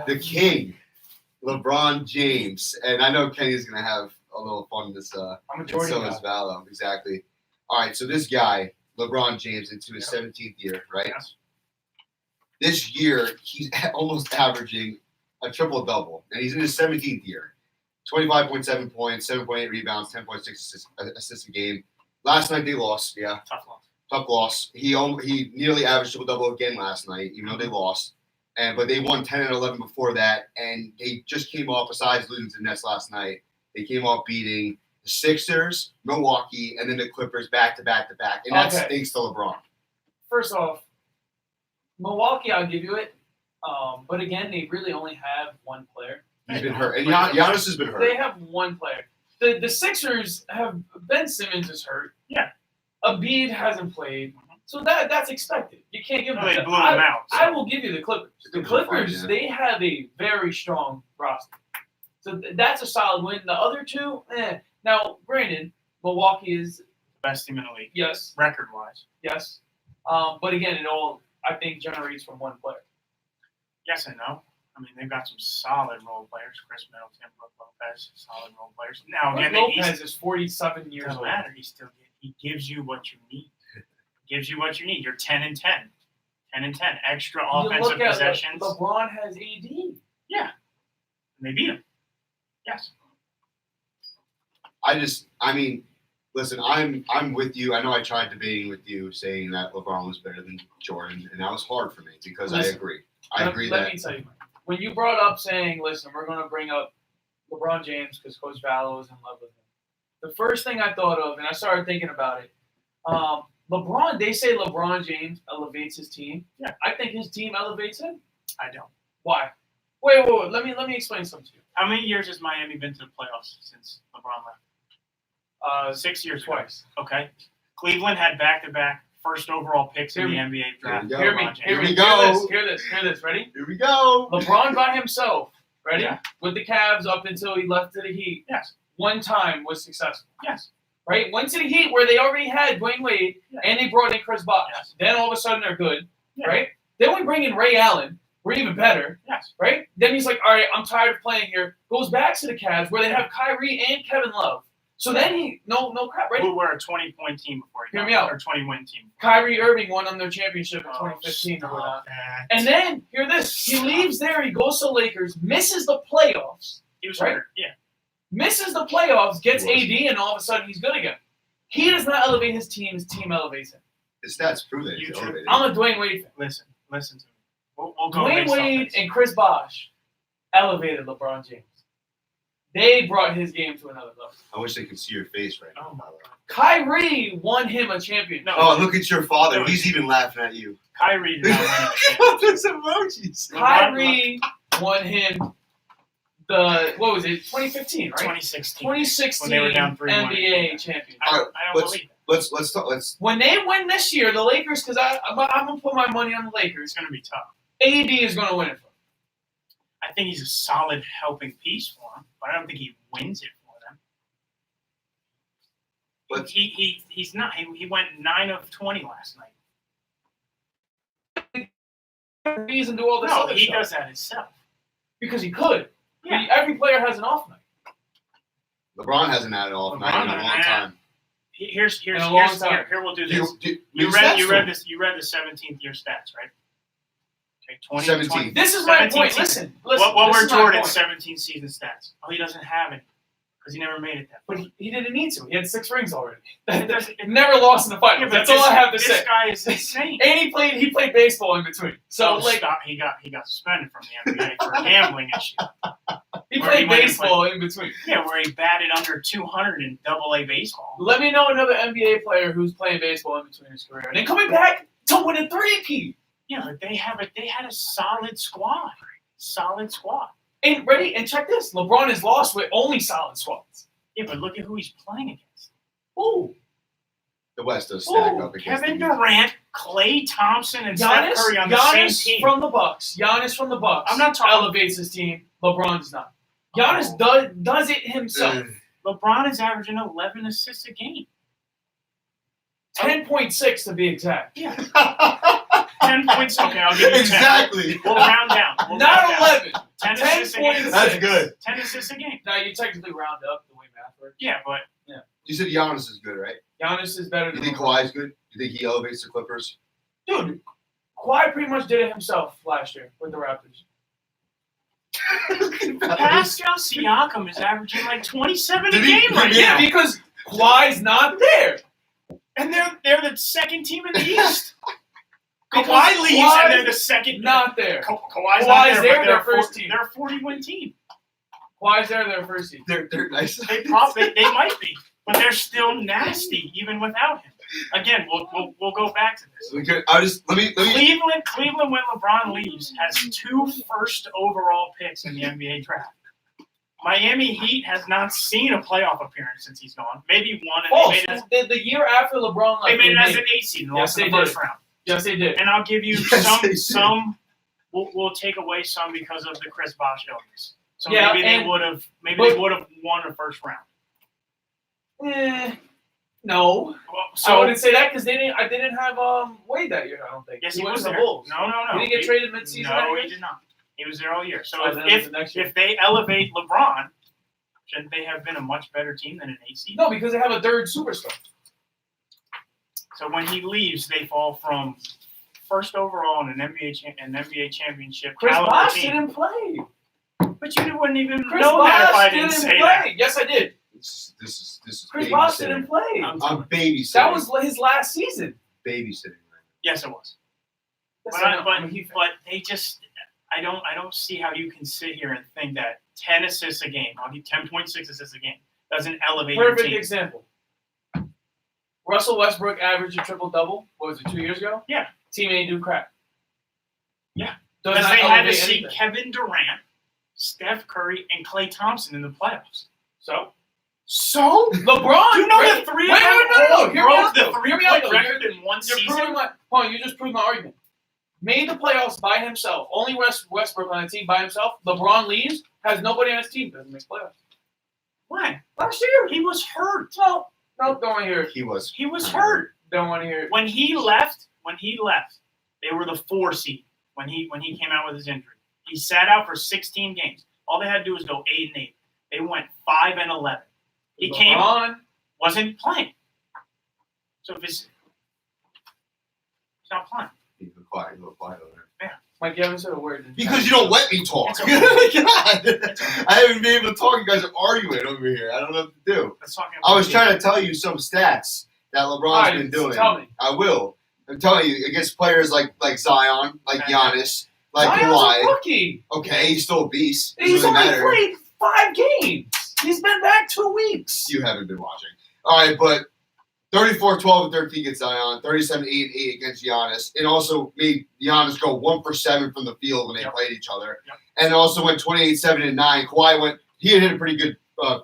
The King, LeBron James, and I know Kenny's gonna have a little fun this. I'm a And Jordan so guy. is Vallo, exactly. All right, so this guy, LeBron James, into his Yeah. 17th year, right? Yes. This year, he's almost averaging a triple-double, and he's in his 17th year. 25.7 points, 7.8 rebounds, 10.6 assists a game. Last night they lost, Tough loss. tough loss. He nearly averaged triple-double again last night, even though they lost. But they won 10 and 11 before that, and they just came off, besides losing to the Nets last night, they came off beating the Sixers, Milwaukee, and then the Clippers back to back to back. And that's Okay. thanks to LeBron. First off, Milwaukee, I'll give you it. But again, they really only have one player. He's been hurt. And Giannis has been They hurt. have one player. The Sixers have Ben Simmons is hurt. Yeah. Embiid hasn't played. So that's expected. You can't give them They that. blew them out. So. I will give you the Clippers. The Clippers are fine, Clippers, yeah. they have a very strong roster. So that's a solid win. The other two, Now, granted, Milwaukee is Best team in the league, yes, record-wise. yes. But again, it all I think generates from one player. Yes and no. I mean, they've got some solid role players. Chris Middleton, Brook Lopez, solid role players. Now, again, Lopez is 47 years doesn't old. matter. He gives you what you need. Gives you what you need. You're 10 and 10. 10 and 10. Extra offensive You look at possessions. LeBron has AD. Yeah. And they beat him. Yes. Listen, I'm with you. I know I tried debating with you, saying that LeBron was better than Jordan, and that was hard for me because I agree. Let me tell you, when you brought up saying, listen, we're going to bring up LeBron James because Coach Vallo is in love with him. The first thing I thought of, and I started thinking about it, LeBron, they say LeBron James elevates his team. Yeah. I think his team elevates him. I don't. Why? Wait. Let me explain something to you. How many years has Miami been to the playoffs since LeBron left? 6 years ago. Twice. Okay. Cleveland had back-to-back first overall picks in the NBA draft. Here we go. Hear me. Hear this. Ready? Here we go. LeBron by himself. Ready? Yeah. With the Cavs up until he left to the Heat. Yes. One time was successful. Yes. Right? Went to the Heat where they already had Dwayne Wade and they brought in Chris Bosh. Yes. Then all of a sudden they're good. Yeah. Right? Then we bring in Ray Allen. We're even better. Yes. Right? Then he's like, all right, I'm tired of playing here. Goes back to the Cavs where they have Kyrie and Kevin Love. So then he, no crap, right? Who were a 20-point team before he Hear got me out. Or 20-win team. Kyrie Irving won them their championship in 2015 or whatnot. And then, hear this, he leaves there, he goes to Lakers, misses the playoffs. He was right? hurt. Yeah. Misses the playoffs, gets He was. AD, and all of a sudden he's good again. He does not elevate his team elevates him. The stats prove that You he's too. elevated. I'm a Dwayne Wade fan. Listen to me. We'll go Dwayne based off Wade this. and Chris Bosh elevated LeBron James. They brought his game to another level. I wish they could see your face right now. Oh, my by the way. Kyrie won him a championship. No. Oh, look at your father. No. He's even laughing at you. Kyrie did not win a championship. There's emojis. Kyrie won him the, what was it, 2015, right? 2016. 2016 When they were down 3-1. NBA championship. I don't Let's- believe that. Let's talk. When they win this year, the Lakers, because I'm going to put my money on the Lakers, It's going to be tough. AD is going to win it for them. I think he's a solid helping piece for them, but I don't think he wins it for them. But- He's not. He went 9 of 20 last night. He's and do all this No, other he stuff. does that himself. Because he could. Yeah. Every player has an off night. LeBron hasn't had it off night in a long time. Here's In a long time. here we'll do this. You read the 17th year stats, right? Okay, 20, 17. 20. This is my 17 point. season. Listen. What this were is my Jordan's point. 17 season stats? Oh, he doesn't have any because he never made it that far. But he didn't need to. He had 6 rings already. It doesn't- Never lost in the finals. Yeah, but That's all I have to this say. guy is insane. And he played baseball in between. So stop. He got suspended from the NBA for a gambling issue. he Where played he went and baseball in between. Yeah, where he batted under 200 in Double-A baseball. Let me know another NBA player who's playing baseball in between his career and then coming back to win a three-peat. Yeah, but they had a solid squad. Solid squad. And ready? And check this. LeBron has lost with only solid squads. Yeah, but look at who he's playing against. Ooh. The West does stack Ooh, up against Kevin the Durant, Klay Thompson, and Steph Giannis, Curry on the same Giannis team. from the Bucks. Giannis from the Bucks. I'm not talking- elevates his team. LeBron does not. Giannis does it himself. LeBron is averaging 11 assists a game. 10.6 to be exact. Yeah. 10 points. Okay, I'll give you 10. Exactly. We'll round down. We'll round Not down. 11. 10 assists a 10.6. game. That's good. 10 assists a game. Now you technically round up the way math works. Yeah, but You said Giannis is good, right? Giannis is better You than think LeBron. Kawhi's good? You think he elevates the Clippers? Dude, Kawhi pretty much did it himself last year with the Raptors. Pascal Siakam is averaging like 27 a Did he- game right yeah. now. Because Kawhi's not there. And they're the second team in the East. Because Kawhi leaves Kawhi's and they're the second. Not there. Kawhi's Kawhi's not there, there, but their first team. They're a 40-win team. Kawhi's there their first season. They're nice. They might be, but they're still nasty even without him. Again, we'll go back to this. Okay, let me. Cleveland when LeBron leaves has 2 first overall picks in the NBA draft. Miami Heat has not seen a playoff appearance since he's gone. Maybe one, and False. they made it as, The year after LeBron they left, made it as made an 8 seed and Yes, lost in they the first did. round. Yes, they did. And I'll give you Yes, they did. some. We'll take away some because of the Chris Bosh illness. So Yeah, maybe they and- would have but- won the first round. No. Well, I so wouldn't say that because they didn't have Wade that year. I don't think. yes, he went was to the there. Bulls. No. He didn't get traded midseason. No, he did not. He was there all year. So Oh, then it was the next year. if they elevate LeBron, shouldn't they have been a much better team than an 8 seed? No, because they have a third superstar. So when he leaves, they fall from first overall in an NBA championship Chris caliber Bosh team. didn't play. But you wouldn't even Chris know that if I Bosh didn't didn't say play. that. Yes, I did. This is Chris Bosh babysitting. didn't play. I'm I'm babysitting. That was his last season. babysitting. Right Yes, it was. Yes, But, I know. I mean, but they just, I don't see how you can sit here and think that 10 assists a game, I'll give 10.6 assists a game, doesn't elevate your Perfect team. example. Russell Westbrook averaged a triple double. What was it, 2 years ago? Yeah. Team ain't do crap. Yeah. Does Because not they had to elevate see anything. Kevin Durant, Steph Curry, and Klay Thompson in the playoffs. So So? LeBron. You know Wait, the three wait, of them no. all Hear me broke out, the though. Hear me out, three-point though. record in one You're season? proving my. Hold on, you just proved my argument. Made the playoffs by himself. Only Westbrook on the team by himself. LeBron leaves, has nobody on his team, doesn't make playoffs. When? Last year. He was hurt. No, don't want to hear it. He was. He was hurt. Don't want to hear it. When he left, they were the 4 seed when he came out with his injury. He sat out for 16 games. All they had to do was go 8-8. They went 5-11. He LeBron. wasn't playing. So if he's not playing. He's quiet. A little quiet over there. Mike, you haven't said a word. Because you don't let me talk. It's God, I haven't been able to talk. You guys are arguing over here. I don't know what to do. Let's talk I was about trying to tell you some stats that LeBron's Alright, been doing. tell me. I will. I'm telling you, against players like Zion, like Giannis, like Zion's a Kawhi. rookie. Okay, he's still a beast. Doesn't He's really only matter. played 5 games. He's been back 2 weeks. You haven't been watching. All right, but 34, 12, and 13 against Zion, 37, 8, and 8 against Giannis. It also made Giannis go 1 for 7 from the field when they played each other. Yep. And also went 28, 7, and 9. Kawhi he hit a pretty good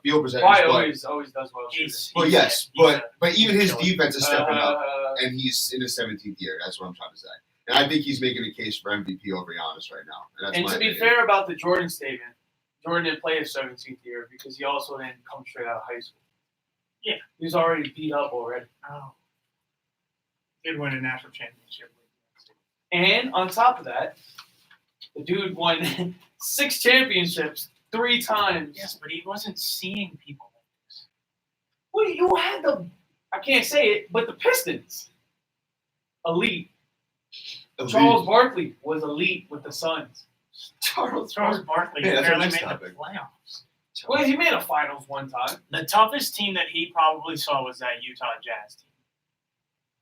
field percentage. Why but, always does well. well, yes, but even his defense is stepping up, Uh, and he's in his 17th year. That's what I'm trying to say. And I think he's making a case for MVP over Giannis right now. And that's and my to be opinion. fair about the Jordan statement, Jordan didn't play his 17th year because he also didn't come straight out of high school. Yeah. He was already beat up already. Oh. Did win a national championship. And on top of that, the dude won 6 championships 3 times. Yes, but he wasn't seeing people like this. Well, you had the, I can't say it, but the Pistons. Elite. Charles Barkley was elite with the Suns. Charles Barkley Yeah, that's our barely next made topic. the playoffs. Well, he made a finals one time. The toughest team that he probably saw was that Utah Jazz team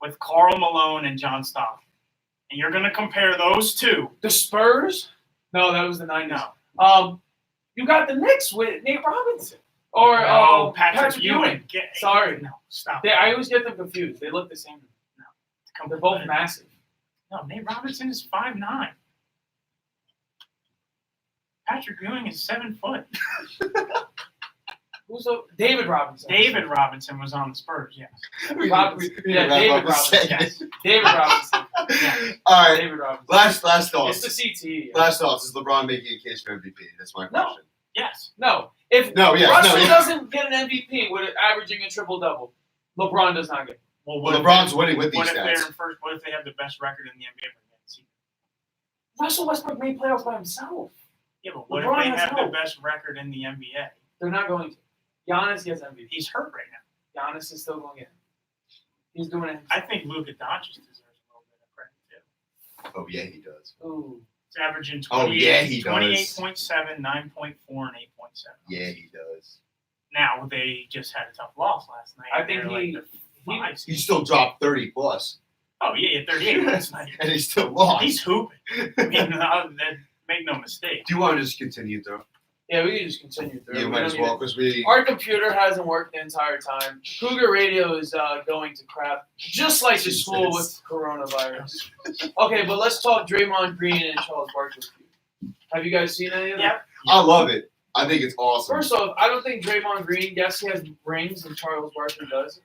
with Karl Malone and John Stockton. And you're going to compare those two. The Spurs? No, that was the 90s. No. You got the Knicks with Nate Robinson. Or Patrick Ewing. Sorry. No, stop. I always get them confused. They look the same. They're both massive. No, Nate Robinson is 5'9". Patrick Ewing is 7 foot. Who's David Robinson? David Robinson was on the Spurs, yes. David Wrap up a Robinson. second. Yes. David Robinson. All right, David Robinson. last It's thoughts. the CT. Last thoughts. Is LeBron making a case for MVP? That's my No. question. Yes. No. If No, yes, Russell no, yeah. doesn't get an MVP with averaging a triple double, LeBron does not get it. Well, Well, LeBron's winning with these what if they're stats. in first? What if they have the best record in the NBA? Russell Westbrook made playoffs by himself. Yeah, but what LeBron if they has have help. the best record in the NBA? They're not going to. Giannis gets MVP. He's hurt right now. Giannis is still going to get it. He's doing it. I think Luka Doncic deserves a little bit of credit too. Oh yeah, he does. Ooh. He's averaging 28, Oh, yeah, he does. 28.7, 9.4, and 8.7. Yeah, he does. Now they just had a tough loss last night. I think They're he- like the 5 seed. He still dropped 30 plus, Oh yeah, 38 last night. and he still lost. He's hooping. I mean, make no mistake. Do you want to just continue through? Yeah, we can just continue through. You We might don't as need well, to- because we. Our computer hasn't worked the entire time. Cougar Radio is going to crap, just like the school with Jesus. coronavirus. Okay, but let's talk Draymond Green and Charles Barkley. Have you guys seen any of that? Yeah. I love it. I think it's awesome. First off, I don't think Draymond Green. Yes, he has rings, and Charles Barkley does.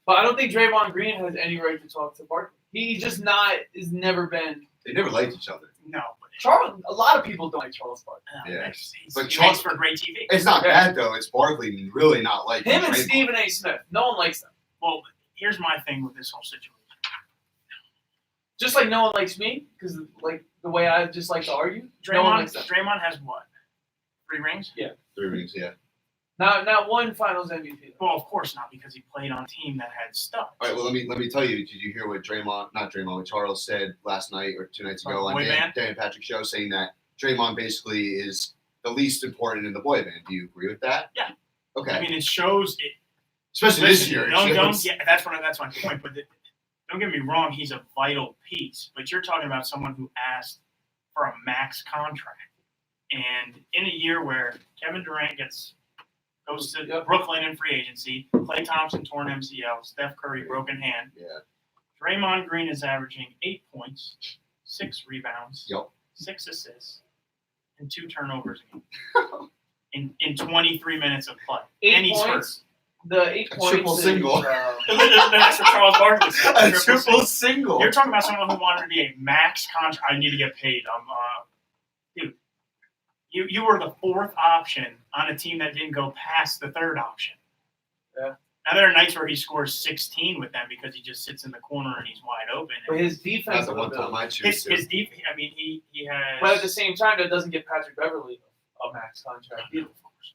But I don't think Draymond Green has any right to talk to Barkley. He just has never been. They never liked each other. No, Charles. A lot of people don't like Charles Barkley. Yeah. But But he Charles- makes for great TV. It's not bad though. It's Barkley really not like Him and Draymond. Stephen A. Smith. No one likes them. Well, here's my thing with this whole situation. Just like no one likes me, because like the way I just like to argue. No one likes them. Draymond has what? 3 rings? 3 rings, yeah. Not one Finals MVP. Well, of course not, because he played on a team that had stuff. All right, well, let me tell you. Did you hear what what Charles said last night or 2 nights ago on Boy Dan band? and Patrick's show, saying that Draymond basically is the least important in the boy band. Do you agree with that? Yeah. Okay. I mean, it shows it. Especially this year. it Don't, shows. yeah, that's my point. But don't get me wrong, he's a vital piece. But you're talking about someone who asked for a max contract, and in a year where Kevin Durant goes to Brooklyn in free agency, Klay Thompson torn MCL, Steph Curry broken hand. Yeah. Draymond Green is averaging 8 points, 6 rebounds, Yep. 6 assists, and 2 turnovers a game in 23 minutes of play. 8 and he's points. The 8 A points. triple single. That's what Charles Barkley said. A triple single. You're talking about someone who wanted to be a max contract. I need to get paid. Dude, you were the 4th option on a team that didn't go past the 3rd option. Yeah. Now there are nights where he scores 16 with them because he just sits in the corner and he's wide open. But his That's defense. the one time I choose His deep. I mean, he has. But at the same time, that doesn't give Patrick Beverly a max contract either. Of course.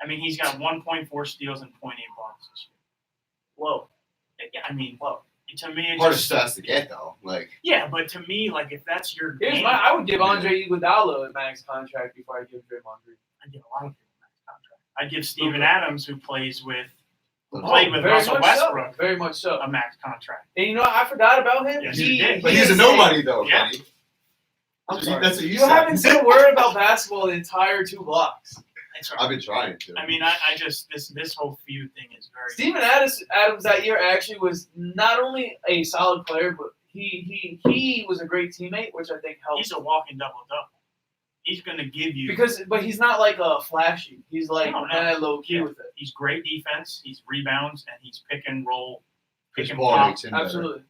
I mean, he's got 1.4 steals and 0.8 blocks this year. Whoa. Yeah, I mean, to me, it's Hardest stats to get though. Like yeah, but to me, like if that's your game, I would give Andre Iguodala a max contract before I give Draymond Green. I'd give a lot of people a max contract. I'd give Steven Adams, who played with Very Russell much Westbrook, So. Very much so. a max contract. And you know, I forgot about him. Yes, you did. but he's a nobody though, Yeah. buddy. I'm sorry. That's what you You said. haven't said a word about basketball the entire 2 blocks. It's all I've right. been trying to. I mean, I just this whole feud thing is very. Steven Adams that year actually was not only a solid player, but he was a great teammate, which I think helped. He's a walking double-double. He's going to give you But he's not like a flashy. He's like No. low key Yeah. with it. He's great defense. He's rebounds and he's pick and roll, Chris pick and Paul pop. makes him better. Absolutely.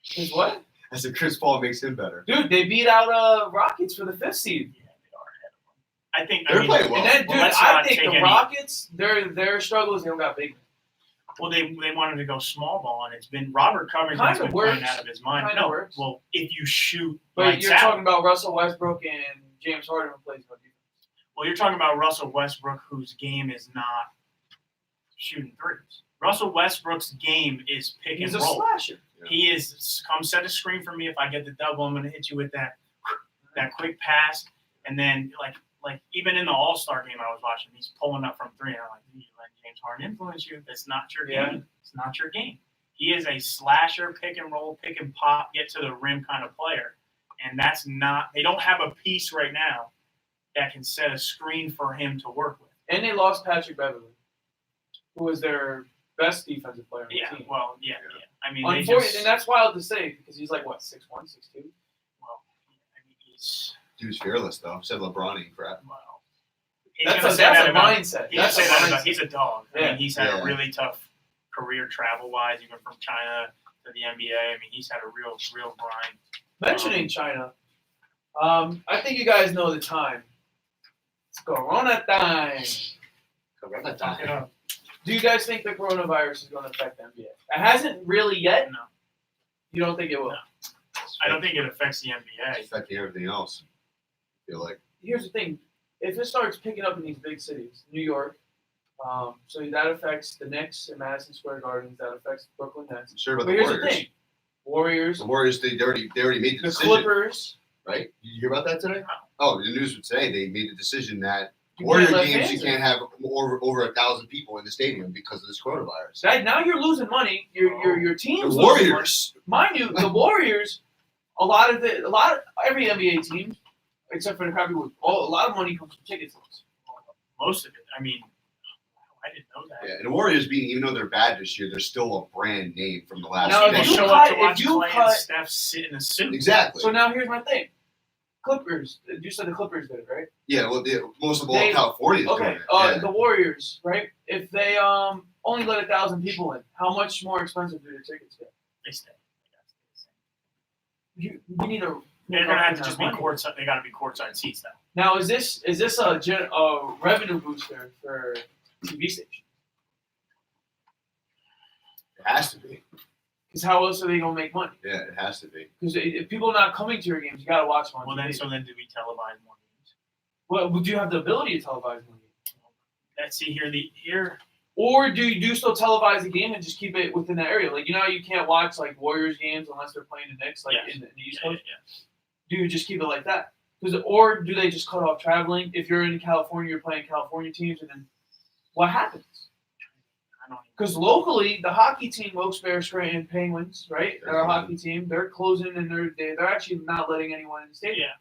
His what? I said Chris Paul makes him better. Dude, they beat out Rockets for the 5th seed. Yeah, they are ahead of him. I think. They're I mean, playing well. And then, Well, dude, let's I not think take the any- Rockets, their struggles, they don't got big. Well, they wanted to go small ball, and it's been Robert Covington's Kinda been playing works. out of his mind. Kinda No, works. well, if you shoot But lights you're out, talking about Russell Westbrook and James Harden who plays no defense. well, you're talking about Russell Westbrook, whose game is not shooting threes. Russell Westbrook's game is pick He's and a roll. slasher. He is come set a screen for me. If I get the double, I'm going to hit you with that quick pass, and then like even in the All-Star game I was watching, he's pulling up from 3, and I'm like, you let James Harden influence you? That's not your game. Yeah. It's not your game. He is a slasher, pick and roll, pick and pop, get to the rim kind of player, and that's not. They don't have a piece right now that can set a screen for him to work with. And they lost Patrick Beverly, who was their best defensive player on the Yeah, team. well, yeah. I mean, they Unfortunately, just. and that's wild to say because he's like, what, 6'1", 6'2"? Well, I mean, he's. He was fearless though. Said LeBron ain't crap. Well, he's That's gonna a say that about- mindset. He's That's a say that mindset. about, he's a dog. I Yeah. mean, he's had Yeah. a really tough career travel-wise, even from China to the NBA. I mean, he's had a real grind. Mentioning China, I think you guys know the time. It's Corona time. Talk it up. Do you guys think the coronavirus is going to affect the NBA? It hasn't really yet. No, You don't think it will? No. I don't think it affects the NBA. It's affecting everything else. I feel like. Here's the thing. If it starts picking up in these big cities, New York, so that affects the Knicks in Madison Square Gardens, that affects Brooklyn Nets. I'm sure about But the here's Warriors. the thing. Warriors, The Warriors, they already made the the decision, Clippers. right? Did you hear about that today? Oh, the news would say they made the decision that You Warrior can't let games you fans can't have over 1,000 people in the stadium because of this coronavirus. Now you're losing money. Your The team's losing money. Warriors. Mind you, the Warriors, every NBA team, except for the crappy ones, a lot of money comes from ticket sales. Most of it. I mean, I didn't know that. Yeah, and the Warriors even though they're bad this year, they're still a brand name from the last Now, if People decade. you show up to cut- watch if you Clay cut- and Steph sit in a suit. Exactly. So now here's my thing. Clippers. You said the Clippers did it, right? Yeah, well, most of all, California is doing Okay. it. Yeah. The Warriors, right? If they only let 1,000 people in, how much more expensive do the tickets get? They stay. You need a. They're gonna have to just be money. courtside. They got to be courtside seats now. Now, is this a revenue booster for TV stations? It has to be. Because how else are they gonna make money? Yeah, it has to be. Because if people are not coming to your games, you gotta watch them on Well, TV. then do we televise more games? Well, do you have the ability to televise more games? Let's see here. Or do you still televise the game and just keep it within that area? Like, you know how you can't watch like Warriors games unless they're playing the Knicks, like Yes. in the East Yeah, Coast? yeah. Do you just keep it like that? Or do they just cut off traveling? If you're in California, you're playing California teams, and then what happens? I don't. Because locally, the hockey team, Wilkes-Barre Scranton Penguins, right? They're They're a closing. hockey team. They're closing, and they're actually not letting anyone in the stadium. Yeah.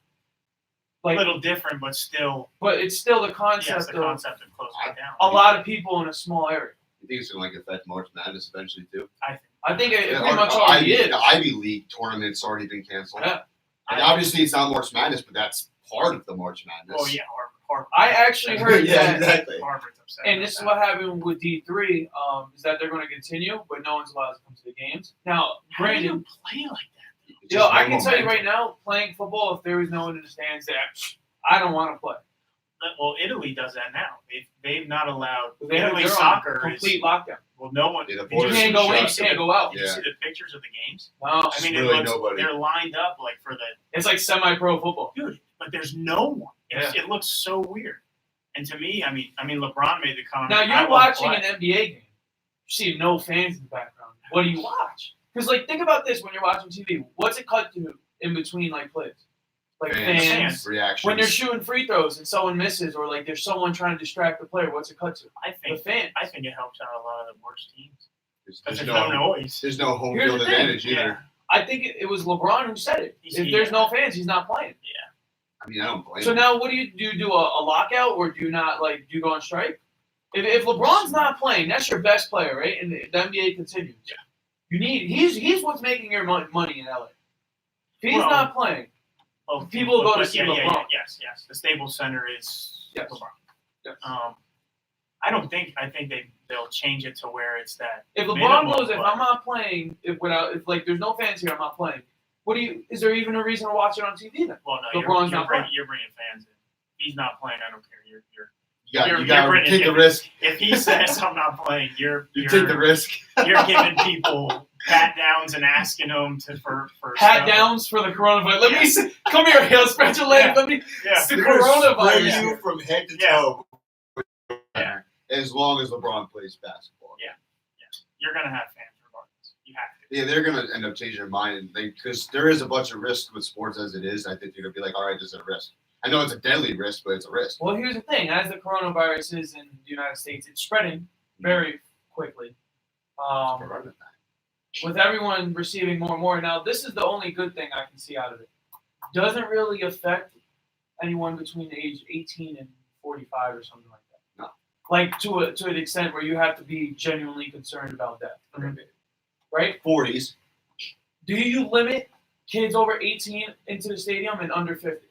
Like, A little different, but still. but it's still the Yes, concept the of concept of closing it down. a lot of people in a small area. You think it's going to affect March Madness eventually too? I think it Yeah, pretty much the already is. The Ivy League tournament's already been canceled. Yeah. And obviously it's not March Madness, but that's part of the March Madness. Oh yeah, Harvard. I actually heard yeah, that, exactly. Harvard's upset. and about this is that. what happened with D3, is that they're going to continue, but no one's allowed to come to the games. Now, How do you Brandon, play like that? It's yo, just I no can tell you momentum. right now, playing football, if there was no one in the stands there, I don't want to play. Well, Italy does that now. They've not allowed They have Italy their own soccer complete is lockdown. well, no one. Yeah, the did borders You can't are go in, you shut. can't go out. Did you Yeah. see the pictures of the games? No, I mean, Really it looks, nobody. they're lined up like for the it's like semi-pro football. dude, but there's no one. It looks so weird. And to me, I mean, LeBron made the comment. Now I you're wanna watching play. an NBA game. You see no fans in the background. What do you watch? Because like, think about this when you're watching TV. What's it cut to in between like plays? Like fans. reactions. When you're shooting free throws and someone misses, or like there's someone trying to distract the player, what's it cut to? I The think fans. I think it helps out a lot of the worst teams There's because there's no, no noise. there's no home Here's field the thing. advantage either. Yeah. I think it was LeBron who said it. He's- If there's no fans, he's not playing. I mean, I don't blame So him. now, what do? You do a lockout, or do you not like? Do you go on strike? If LeBron's not playing, that's your best player, right? And the NBA continues. Yeah. You need he's what's making your money in LA. If he's Well, not playing, Oh, people go to but see yeah, LeBron. Yeah, yes. The Staples Center is Yes. LeBron. Yes. I think they'll change it to where it's that. If LeBron minimum, knows if but- I'm not playing, if like there's no fans here, I'm not playing. Is there even a reason to watch it on TV then? Well, no, LeBron's you're not bringing, playing. you're bringing fans in. If he's not playing, I don't care. You're You you're got to bringing- take the risk. if he says I'm not playing, You take the risk. you're giving people pat downs and asking them for Pat stuff. downs for the coronavirus. Let me see. Come here, Hill. Spread your legs. Yeah. Let me. Yeah. It's the They're gonna spray coronavirus. you from head to Yeah. toe. Yeah. As long as LeBron plays basketball. Yeah. You're gonna have fans regardless. You have to. Yeah, they're gonna end up changing their mind because there is a bunch of risk with sports as it is. I think they're gonna be like, all right, this is a risk. I know it's a deadly risk, but it's a risk. Well, here's the thing: as the coronavirus is in the United States, it's spreading very quickly. With everyone receiving more and more. Now, this is the only good thing I can see out of it. Doesn't really affect anyone between the age 18 and 45 or something like that. No. Like to an extent where you have to be genuinely concerned about death. Right? 40s. Do you limit kids over 18 into the stadium and under 50?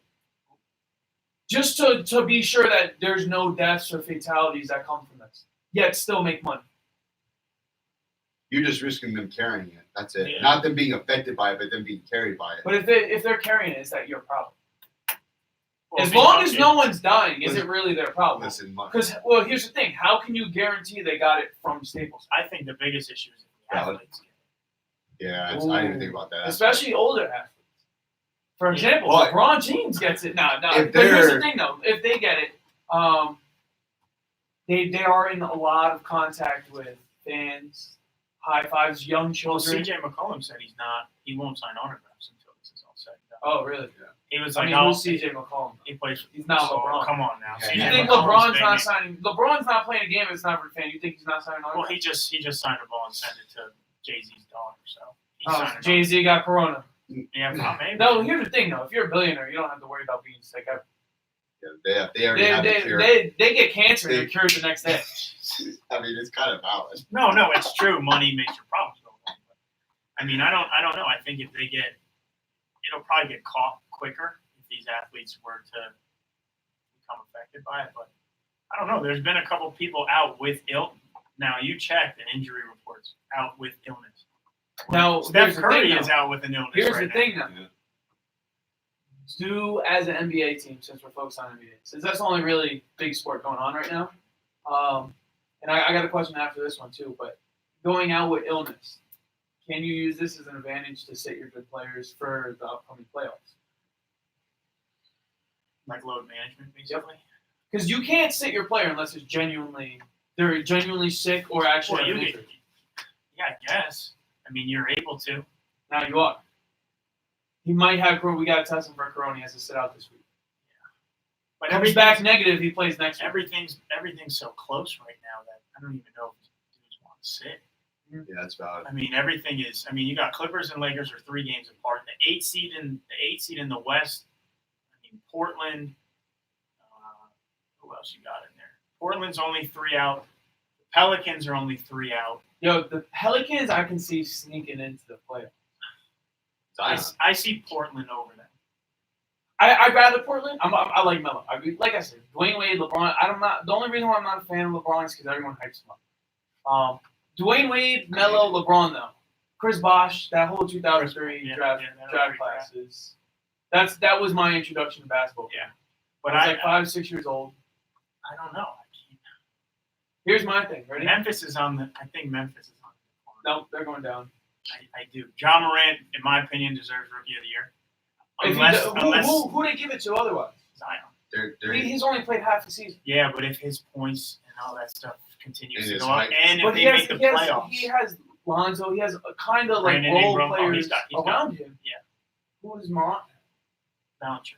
Just to be sure that there's no deaths or fatalities that come from this, yet still make money. You're just risking them carrying it. That's it. Yeah. Not them being affected by it, but them being carried by it. But if they're carrying it, is that your problem? Well, As if long it's as not- no one's dying, is it really their problem? Listen, Mark. Because, well, here's the thing. How can you guarantee they got it from Staples? I think the biggest issue is the Valid. athletes. Yeah, I didn't even think about that. Especially older athletes. For Yeah. example, But- LeBron James gets it. No. If But here's the they're- thing, though. If they get it, they are in a lot of contact with fans, high fives, young Well, children. CJ McCollum said he won't sign autographs until this is all said and done. Oh, really? He was I like, mean, "Oh, who's CJ McCollum? he plays." He's not so, LeBron. Come on now. Yeah, CJ You yeah. think McCollum's LeBron's not big- signing? LeBron's not playing a game. It's not for fan. You think he's not signing Well, autographs? he just signed a ball and sent it to Jay-Z's daughter. So he Oh, signed it. Jay Z got corona. Yeah, not maybe. No, here's the thing though. If you're a billionaire, you don't have to worry about being sick. Yeah, they already have the cure. They get cancer and they're cured the next day. I mean, it's kind of valid. No, it's true. Money makes your problems go away. But, I mean, I don't know. I think if they get, it'll probably get caught quicker these athletes were to become affected by it. But I don't know. There's been a couple people out with illness. Now you check the injury reports out with illness. Now, Steph here's the Curry thing, is though. out with an illness. Here's right the thing now. Yeah. Do as an NBA team, since we're focused on NBA, since that's the only really big sport going on right now. And I got a question after this one too. But going out with illness, can you use this as an advantage to sit your good players for the upcoming playoffs? Like load management, basically. Because you can't sit your player unless they're genuinely sick or actually Well, have an you injury. yeah, I guess. I mean, you're able to. Now you are. He might have corona. We got to test him for corona. He has to sit out this week. But Comes back negative. He plays next week. everything's so close right now that I don't even know if dudes want to sit. Yeah, that's valid. I mean, everything is. I mean, you got Clippers and Lakers are 3 games apart. The 8 seed in the West. I mean, Portland. Who else you got in there? Portland's only 3 out. The Pelicans are only 3 out. Yo, the Pelicans I can see sneaking into the playoffs. I see Portland over them. I'd rather Portland. I like Melo. Like I said, Dwayne Wade, LeBron. The only reason why I'm not a fan of LeBron is because everyone hypes him up. Dwayne Wade, Melo, LeBron though. Chris Bosh, that whole 2003 draft classes. That was my introduction to basketball. Yeah. But But I was like 5-6 years old. I don't know. Here's my thing. Ready? Memphis is on the. I think Memphis is on the corner. No, they're going down. I do. John Morant, in my opinion, deserves Rookie of the Year. Unless who they give it to otherwise? Zion. He's only played half the season. Yeah, but if his points and all that stuff continues And to his go up, height. and if But they make the playoffs, he has Lonzo. He has a kind of like Brandon role Ingram. Oh, players he's got- around him. yeah. Who is Morant? Valanciunas.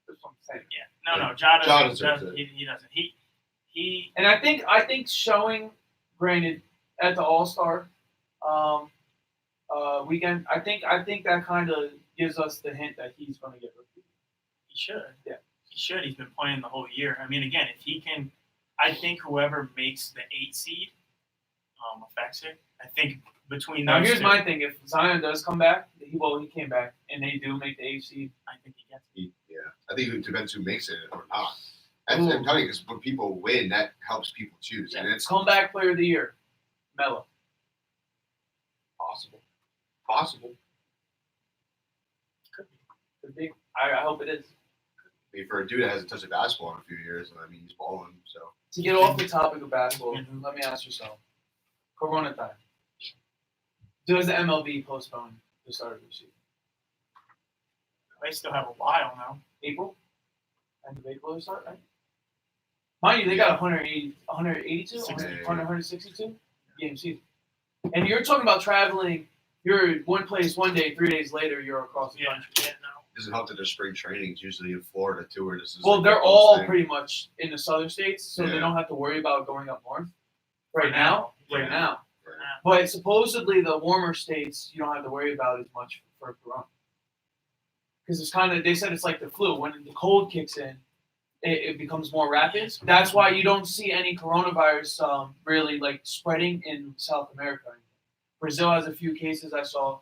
That's what I'm saying. Yeah. No, Ja John deserves doesn't. it. He doesn't. He. And I think showing, granted, at the All-Star weekend, I think that kind of gives us the hint that he's going to get rookie. He should. Yeah. He should. He's been playing the whole year. I mean, again, if he can, I think whoever makes the 8 seed affects it. I think between those Now here's two, my thing: if Zion does come back, he came back, and they do make the 8 seed. I think he gets it. Yeah, I think it depends who makes it or not. I'm Ooh. telling you, because when people win, that helps people choose, and it's Comeback player of the year, Melo. possible. Possible. Could be. I hope it is. I mean, for a dude that hasn't touched a basketball in a few years, I mean, he's balling. So To get off the topic of basketball, let me ask you something. Corona time. Does the MLB postpone the start of the season? They still have a while now. April? End of April they start, right? Mind you, they got 182, 162 game season. And you're talking about traveling, you're one place one day, 3 days later, you're across the country. Yeah, no. it doesn't help that their spring training's usually in Florida too, or this is. Well, like they're the all thing. pretty much in the southern states, so they Yeah. don't have to worry about going up north. Right now. Yeah. Right. Nah. But supposedly the warmer states, you don't have to worry about as much for corona. Because it's kind of, they said it's like the flu. When the cold kicks in, it becomes more rapid. That's why you don't see any coronavirus really like spreading in South America. Brazil has a few cases I saw,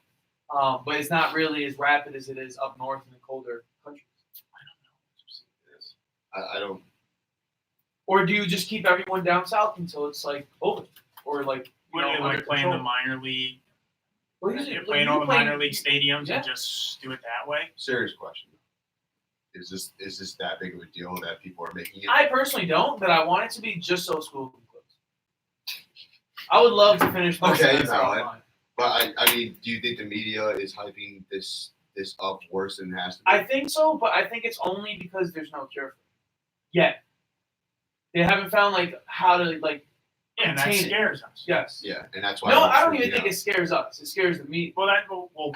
but it's not really as rapid as it is up north in the colder countries. I don't. Or do you just keep everyone down south until it's like over, or like What are they under like playing the control? minor league? Well, usually- You're like, playing you all the play- minor league stadiums Yeah. and just do it that way. Serious question. Is this that big of a deal that people are making it? I personally don't, but I want it to be just so school can close. I would love to finish my Okay, semester valid. online. But I mean, do you think the media is hyping this up worse than it has to be? I think so, but I think it's only because there's no cure for it yet. They haven't found like how to like. Yeah, and that contain it. scares us. Yes. Yeah, and that's why. No, I'm I don't freaking even think out. it scares us. It scares the media. Well,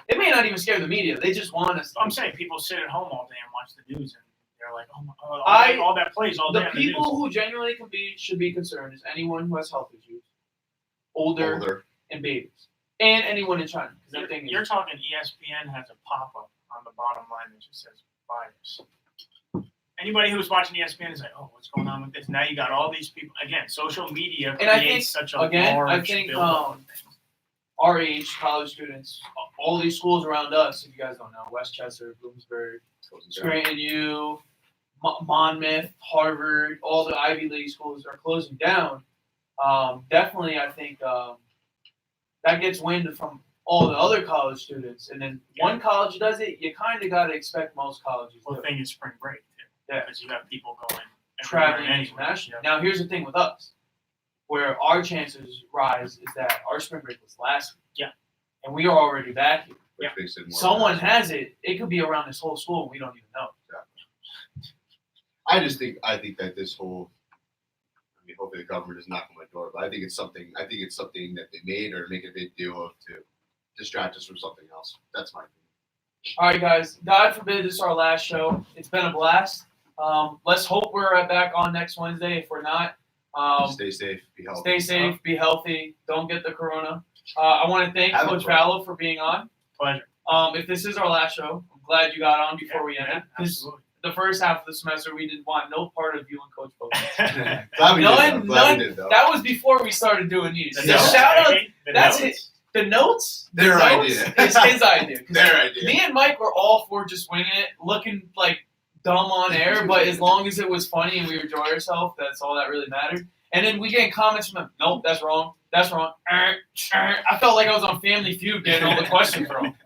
It may not even scare the media. They just want us. I'm saying people sit at home all day and watch the news, and they're like, "Oh my, all that plays all The day." on people news. who genuinely should be concerned is anyone who has health issues, older. And babies, and anyone in China. Because that thing You're is. talking ESPN has a pop-up on the bottom line that just says virus. Anybody who's watching ESPN is like, "Oh, what's going on with this?" Now you got all these people again. Social media And I creates think, such a again, I large think buildup of things. our age, college students, all these schools around us, if you guys don't know, Westchester, Bloomsburg, Scranton U, Monmouth, Harvard, all the Ivy League schools are closing down. Definitely, I think that gets wind from all the other college students. And then one college does it, you kind of got to expect most colleges Well, to the thing is spring break too. Yeah. Because you got people going traveling anywhere. internationally. Now, here's the thing with us, where our chances rise is that our spring break was last week. Yeah. And we are already back here. Which makes it more Someone manageable. has it. It could be around this whole school and we don't even know. I think that this whole, I mean, hopefully the government is knocking on my door, but I think it's something that they made or make a big deal of to distract us from something else. That's my opinion. All right, guys. God forbid this is our last show. It's been a blast. Let's hope we're back on next Wednesday. If we're not, Stay safe, be healthy. stay safe, be healthy, don't get the corona. I want to thank Have a Coach corona. Vallo for being on. Pleasure. If this is our last show, I'm glad you got on before we ended. 'Cause Absolutely. the first half of the semester, we didn't want no part of you and Coach Bogan. Glad we did, None- though. Glad none- we did, though. That was before we started doing these. The So notes, shout out, baby. The that's notes. the notes. Their the notes idea. is his idea. 'Cause Their idea. Me and Mike were all for just winging it, looking like dumb on air, but as long as it was funny and we enjoy ourselves, that's all that really mattered. And then we get comments from them. Nope, that's wrong. That's wrong. I felt like I was on Family Feud getting all the questions wrong.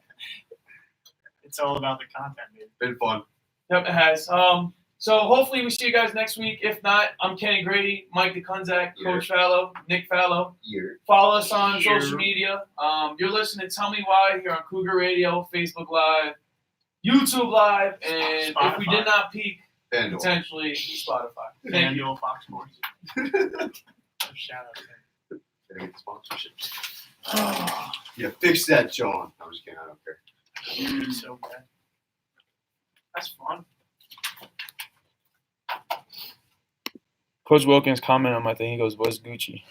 It's all about the content, baby. Been fun. Yep, it has. So hopefully we see you guys next week. If not, I'm Kenny Grady, Mike DeCunzac, Coach Vallo, Nick Vallo. Year. Follow us on Here. social media. You're listening to Tell Me Why here on Cougar Radio, Facebook Live, YouTube Live, and if we did not peak, FanDuel. potentially Spotify. Thank you. FanDuel, Fox Sports. Shout out there. Gotta get the sponsorship. Yeah, fix that, John. I'm just kidding. I don't care. It's so bad. That's fun. Coach Wilkins comment on my thing. He goes, "What's Gucci?"